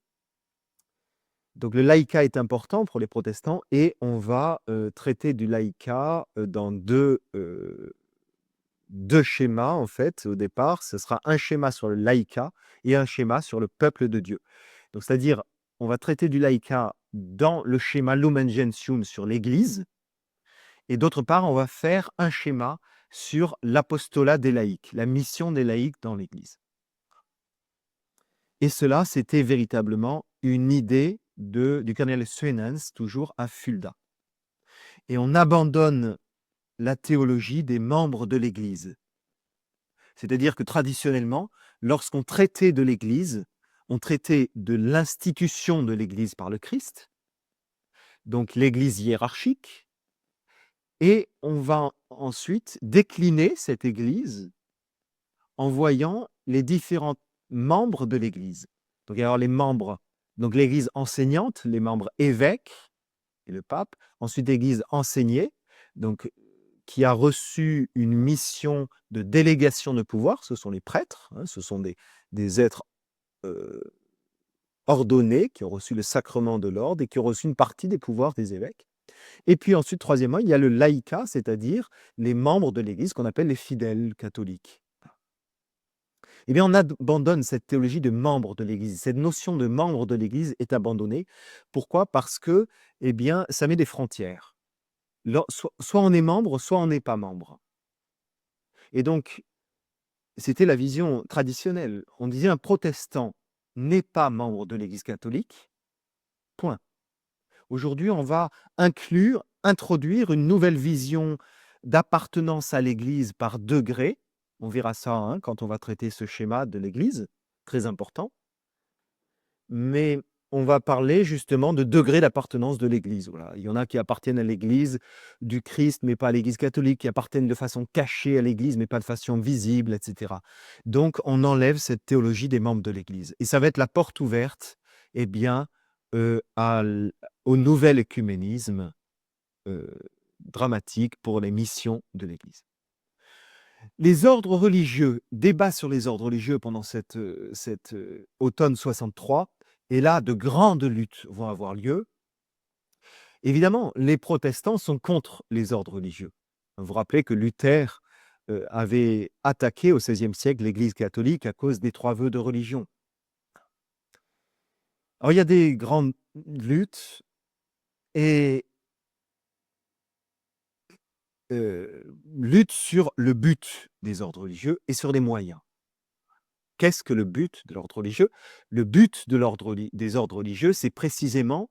Donc le laïcat est important pour les protestants et on va traiter du laïcat dans deux schémas en fait au départ. Ce sera un schéma sur le laïcat et un schéma sur le peuple de Dieu. Donc, c'est-à-dire, on va traiter du laïcat dans le schéma Lumen Gentium sur l'Église, et d'autre part, on va faire un schéma sur l'apostolat des laïcs, la mission des laïcs dans l'Église. Et cela, c'était véritablement une idée du cardinal Suenens, toujours à Fulda. Et on abandonne la théologie des membres de l'Église. C'est-à-dire que traditionnellement, lorsqu'on traitait de l'Église, on traitait de l'institution de l'Église par le Christ, donc l'Église hiérarchique, et on va ensuite décliner cette Église en voyant les différents membres de l'Église. Donc, il va y avoir les membres, donc l'Église enseignante, les membres évêques et le pape, ensuite l'Église enseignée, donc qui a reçu une mission de délégation de pouvoir, ce sont les prêtres, hein, ce sont des êtres ordonnés qui ont reçu le sacrement de l'ordre et qui ont reçu une partie des pouvoirs des évêques. Et puis ensuite, troisièmement, il y a le laïcat, c'est-à-dire les membres de l'Église qu'on appelle les fidèles catholiques. Eh bien, on abandonne cette théologie de membres de l'Église. Cette notion de membre de l'Église est abandonnée. Pourquoi? Parce que, eh bien, ça met des frontières. Soit on est membre, soit on n'est pas membre. Et donc, c'était la vision traditionnelle. On disait un protestant n'est pas membre de l'Église catholique, point. Aujourd'hui, on va introduire une nouvelle vision d'appartenance à l'Église par degré. On verra ça hein, quand on va traiter ce schéma de l'Église, très important. Mais on va parler justement de degré d'appartenance de l'Église. Voilà. Il y en a qui appartiennent à l'Église du Christ, mais pas à l'Église catholique, qui appartiennent de façon cachée à l'Église, mais pas de façon visible, etc. Donc, on enlève cette théologie des membres de l'Église. Et ça va être la porte ouverte, eh bien, au nouvel œcuménisme dramatique pour les missions de l'Église. Les ordres religieux, débat sur les ordres religieux pendant cet automne 63, et là, de grandes luttes vont avoir lieu. Évidemment, les protestants sont contre les ordres religieux. Vous vous rappelez que Luther avait attaqué au XVIe siècle l'Église catholique à cause des 3 vœux de religion. Alors, il y a des grandes luttes et luttes sur le but des ordres religieux et sur les moyens. Qu'est-ce que le but de l'ordre religieux? Le but de des ordres religieux, c'est précisément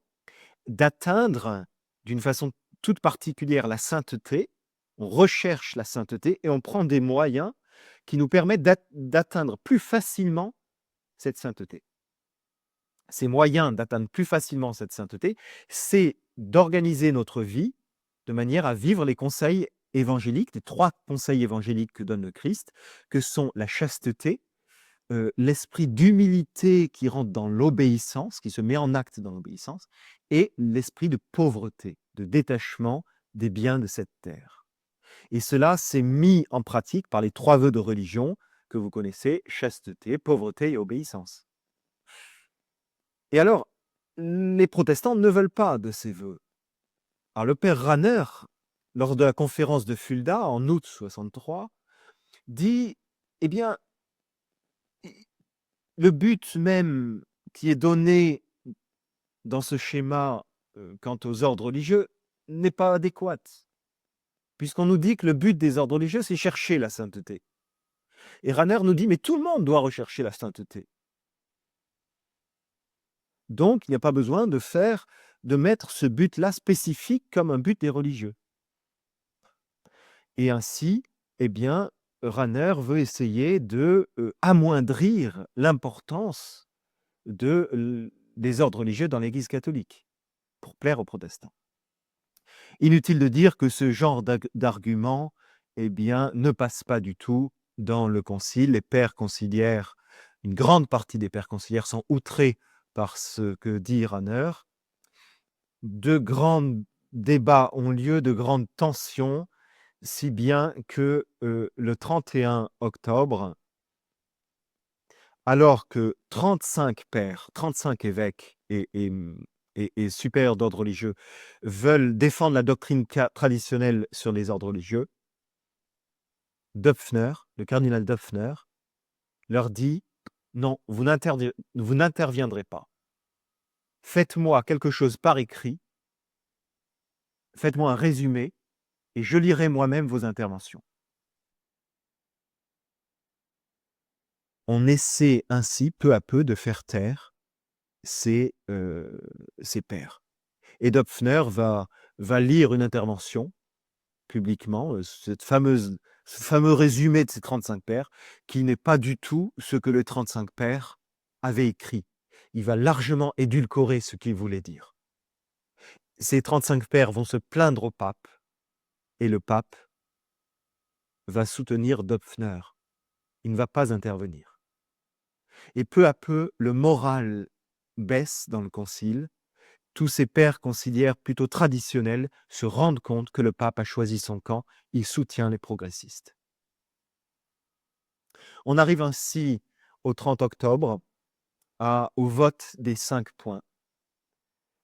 d'atteindre d'une façon toute particulière la sainteté. On recherche la sainteté et on prend des moyens qui nous permettent d'atteindre plus facilement cette sainteté. Ces moyens d'atteindre plus facilement cette sainteté, c'est d'organiser notre vie de manière à vivre les conseils évangéliques, les 3 conseils évangéliques que donne le Christ, que sont la chasteté, l'esprit d'humilité qui rentre dans l'obéissance, qui se met en acte dans l'obéissance, et l'esprit de pauvreté, de détachement des biens de cette terre. Et cela s'est mis en pratique par les 3 vœux de religion que vous connaissez, chasteté, pauvreté et obéissance. Et alors, les protestants ne veulent pas de ces vœux. Alors le père Rahner, lors de la conférence de Fulda en août 63, dit, eh bien, le but même qui est donné dans ce schéma quant aux ordres religieux n'est pas adéquat, puisqu'on nous dit que le but des ordres religieux, c'est chercher la sainteté. Et Rahner nous dit, mais tout le monde doit rechercher la sainteté. Donc, il n'y a pas besoin de mettre ce but-là spécifique comme un but des religieux. Et ainsi, eh bien, Rahner veut essayer de amoindrir l'importance des ordres religieux dans l'Église catholique, pour plaire aux protestants. Inutile de dire que ce genre d'argument, eh bien, ne passe pas du tout dans le concile. Les pères conciliaires, une grande partie des pères conciliaires sont outrés par ce que dit Rahner. De grands débats ont lieu, de grandes tensions, si bien que le 31 octobre, alors que 35 pères, 35 évêques et supérieurs d'ordre religieux veulent défendre la doctrine traditionnelle sur les ordres religieux, Döpfner, le cardinal Döpfner, leur dit « Non, vous n'interviendrez pas. faites-moi quelque chose par écrit, faites-moi un résumé, et je lirai moi-même vos interventions. On essaie ainsi, peu à peu, de faire taire ces pairs. Et Döpfner va lire une intervention publiquement, ce fameux résumé de ces 35 pairs, qui n'est pas du tout ce que les 35 pairs avaient écrit. Il va largement édulcorer ce qu'il voulait dire. Ces 35 pairs vont se plaindre au pape, et le pape va soutenir Döpfner. Il ne va pas intervenir. Et peu à peu, le moral baisse dans le concile. Tous ces pères conciliaires plutôt traditionnels se rendent compte que le pape a choisi son camp, il soutient les progressistes. On arrive ainsi au 30 octobre au vote des 5 points.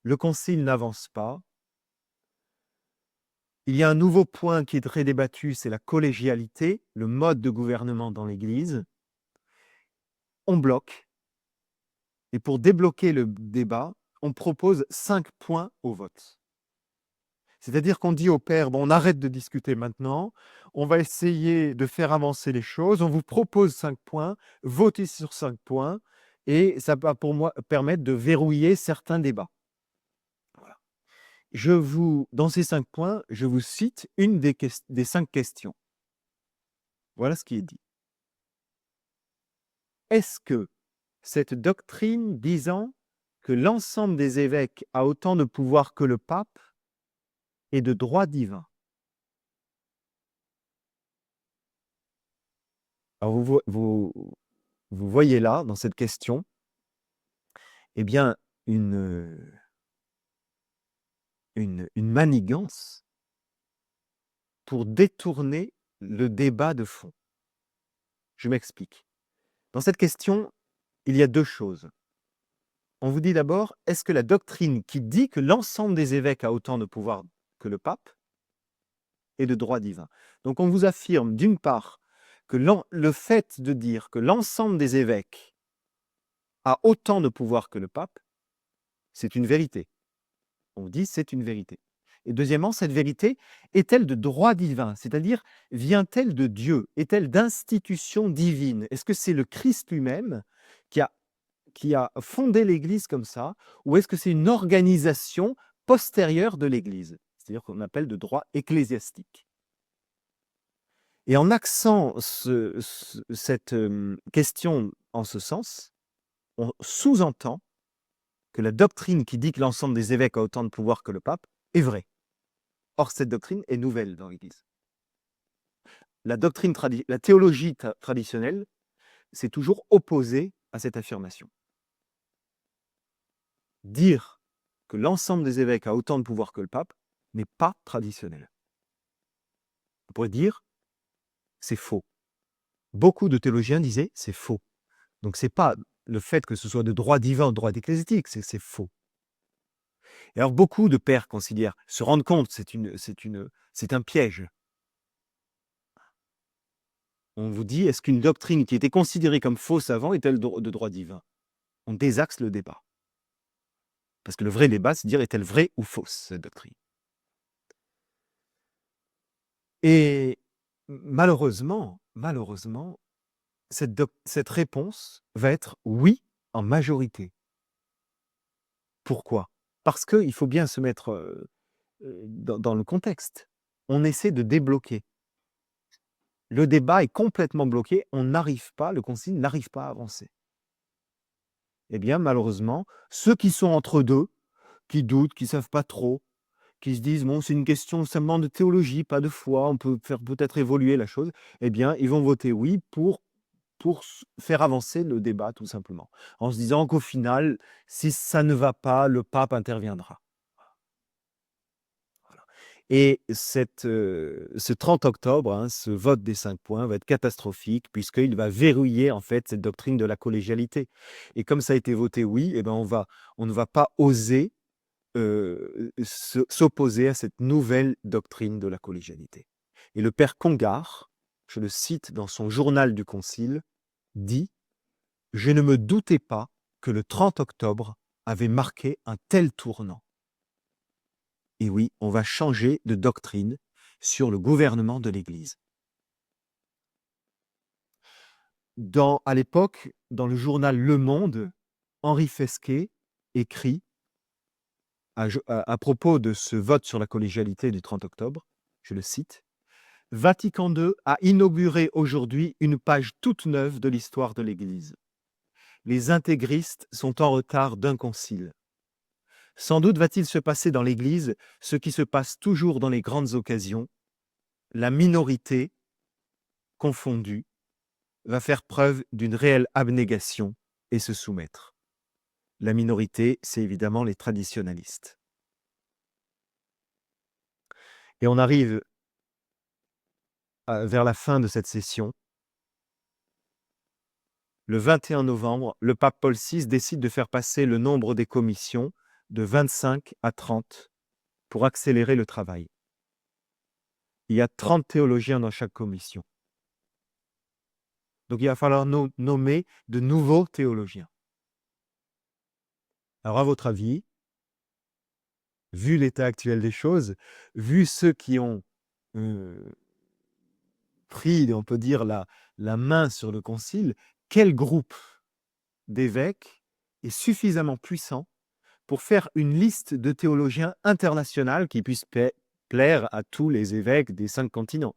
Le concile n'avance pas. Il y a un nouveau point qui est très débattu, c'est la collégialité, le mode de gouvernement dans l'Église. On bloque. Et pour débloquer le débat, on propose 5 points au vote. C'est-à-dire qu'on dit au père, bon, on arrête de discuter maintenant, on va essayer de faire avancer les choses, on vous propose 5 points, votez sur 5 points, et ça va pour moi permettre de verrouiller certains débats. Voilà. Dans ces 5 points, je vous cite une des 5 questions. Voilà ce qui est dit. Est-ce que cette doctrine disant que l'ensemble des évêques a autant de pouvoir que le pape est de droit divin? Alors vous voyez là, dans cette question, eh bien, une manigance pour détourner le débat de fond. Je m'explique. Dans cette question, il y a 2 choses. On vous dit d'abord, est-ce que la doctrine qui dit que l'ensemble des évêques a autant de pouvoir que le pape est de droit divin? Donc on vous affirme, d'une part, que le fait de dire que l'ensemble des évêques a autant de pouvoir que le pape, c'est une vérité. On vous dit c'est une vérité. Et deuxièmement, cette vérité est-elle de droit divin? C'est-à-dire, vient-elle de Dieu? Est-elle d'institution divine? Est-ce que c'est le Christ lui-même qui a fondé l'Église comme ça? Ou est-ce que c'est une organisation postérieure de l'Église? C'est-à-dire qu'on appelle de droit ecclésiastique. Et en axant cette question en ce sens, on sous-entend que la doctrine qui dit que l'ensemble des évêques a autant de pouvoir que le pape est vraie. Or, cette doctrine est nouvelle dans l'Église. La théologie traditionnelle s'est toujours opposée à cette affirmation. Dire que l'ensemble des évêques a autant de pouvoir que le pape n'est pas traditionnel. On pourrait dire c'est faux. Beaucoup de théologiens disaient c'est faux. Donc c'est pas le fait que ce soit de droit divin ou de droit ecclésiastique, c'est faux. Et alors beaucoup de pères conciliaires se rendent compte c'est un piège. On vous dit, est-ce qu'une doctrine qui était considérée comme fausse avant est-elle de droit divin? On désaxe le débat. Parce que le vrai débat, c'est de dire, est-elle vraie ou fausse, cette doctrine? Et malheureusement, cette réponse va être oui en majorité. Pourquoi? Parce qu'il faut bien se mettre dans le contexte. On essaie de débloquer. Le débat est complètement bloqué, le concile n'arrive pas à avancer. Eh bien, malheureusement, ceux qui sont entre deux, qui doutent, qui ne savent pas trop, qui se disent, bon, c'est une question seulement de théologie, pas de foi, on peut faire peut-être évoluer la chose, eh bien, ils vont voter oui pour faire avancer le débat, tout simplement, en se disant qu'au final, si ça ne va pas, le pape interviendra. Voilà. Et ce 30 octobre, ce vote des 5 points va être catastrophique, puisqu'il va verrouiller en fait cette doctrine de la collégialité. Et comme ça a été voté oui, eh ben on ne va pas oser s'opposer à cette nouvelle doctrine de la collégialité. Et le père Congar, je le cite dans son journal du concile, dit « Je ne me doutais pas que le 30 octobre avait marqué un tel tournant. Et oui, on va changer de doctrine sur le gouvernement de l'Église. À l'époque, dans le journal Le Monde, Henri Fesquet écrit à propos de ce vote sur la collégialité du 30 octobre, je le cite, « Vatican II a inauguré aujourd'hui une page toute neuve de l'histoire de l'Église. Les intégristes sont en retard d'un concile. Sans doute va-t-il se passer dans l'Église ce qui se passe toujours dans les grandes occasions. La minorité, confondue, va faire preuve d'une réelle abnégation et se soumettre. » La minorité, c'est évidemment les traditionalistes. Et on arrive vers la fin de cette session. Le 21 novembre, le pape Paul VI décide de faire passer le nombre des commissions de 25 à 30 pour accélérer le travail. Il y a 30 théologiens dans chaque commission. Donc il va falloir nommer de nouveaux théologiens. Alors à votre avis, vu l'état actuel des choses, vu ceux qui ont pris, on peut dire, la main sur le concile, quel groupe d'évêques est suffisamment puissant pour faire une liste de théologiens internationaux qui puisse plaire à tous les évêques des 5 continents?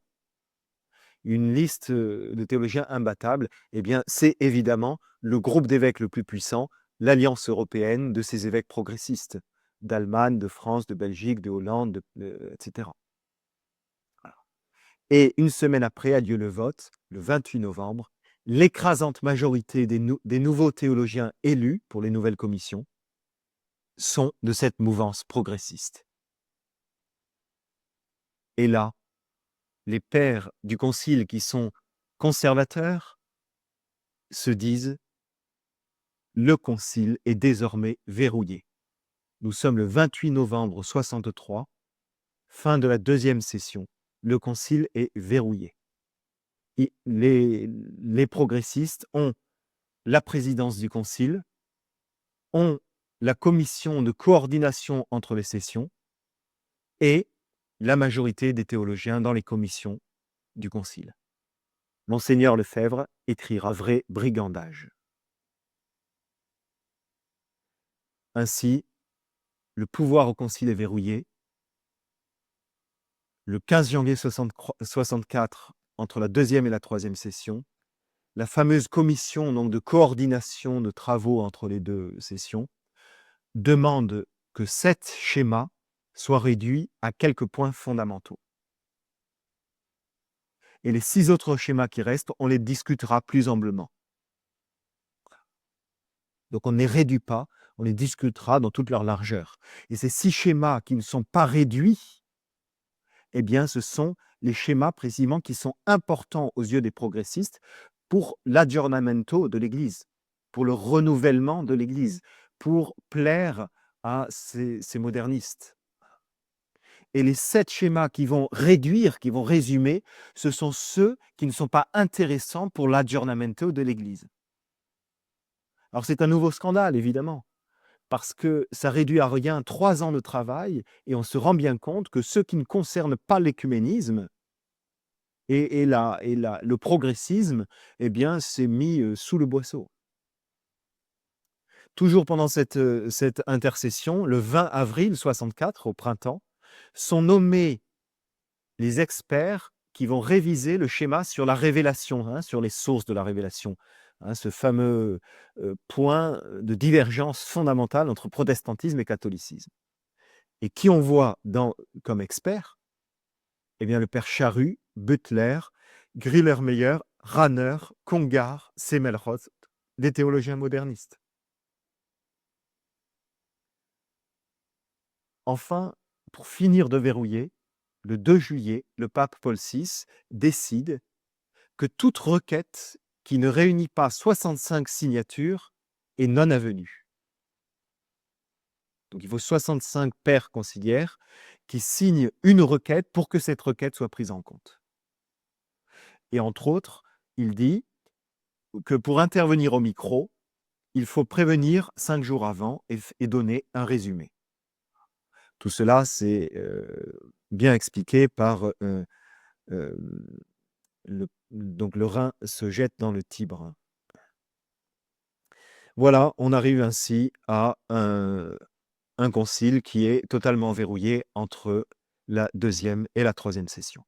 Une liste de théologiens imbattables, eh bien, c'est évidemment le groupe d'évêques le plus puissant, l'Alliance européenne de ces évêques progressistes, d'Allemagne, de France, de Belgique, de Hollande, etc. Voilà. Et une semaine après a lieu le vote, le 28 novembre. L'écrasante majorité des nouveaux théologiens élus pour les nouvelles commissions sont de cette mouvance progressiste. Et là, les pères du concile qui sont conservateurs se disent « le concile est désormais verrouillé ». Nous sommes le 28 novembre 63, fin de la deuxième session. Le concile est verrouillé. Et les progressistes ont la présidence du concile, ont la commission de coordination entre les sessions et la majorité des théologiens dans les commissions du concile. Monseigneur Lefebvre écrira vrai brigandage. Ainsi, le pouvoir au concile est verrouillé. Le 15 janvier 64, entre la deuxième et la troisième session, la fameuse commission donc, de coordination de travaux entre les deux sessions demande que 7 schémas soient réduits à quelques points fondamentaux. Et les 6 autres schémas qui restent, on les discutera plus amplement. Donc on ne les réduit pas, on les discutera dans toute leur largeur. Et ces 6 schémas qui ne sont pas réduits, eh bien ce sont les schémas précisément qui sont importants aux yeux des progressistes pour l'aggiornamento de l'Église, pour le renouvellement de l'Église, pour plaire à ces modernistes. Et les 7 schémas qui vont réduire, qui vont résumer, ce sont ceux qui ne sont pas intéressants pour l'aggiornamento de l'Église. Alors c'est un nouveau scandale, évidemment, parce que ça réduit à rien 3 ans de travail et on se rend bien compte que ce qui ne concerne pas l'écuménisme et le progressisme, eh bien, c'est mis sous le boisseau. Toujours pendant cette intercession, le 20 avril 64, au printemps, sont nommés les experts qui vont réviser le schéma sur la révélation, sur les sources de la révélation, ce fameux point de divergence fondamentale entre protestantisme et catholicisme. Et qui on voit comme experts? Eh bien, le père Charus, Butler, Grillermeyer, Rahner, Congar, Semmelroth, des théologiens modernistes. Enfin, pour finir de verrouiller, le 2 juillet, le pape Paul VI décide que toute requête qui ne réunit pas 65 signatures est non avenue. Donc il faut 65 pères conciliaires qui signent une requête pour que cette requête soit prise en compte. Et entre autres, il dit que pour intervenir au micro, il faut prévenir 5 jours avant et donner un résumé. Tout cela, c'est bien expliqué par donc le Rhin se jette dans le Tibre. Voilà, on arrive ainsi à un concile qui est totalement verrouillé entre la deuxième et la troisième session.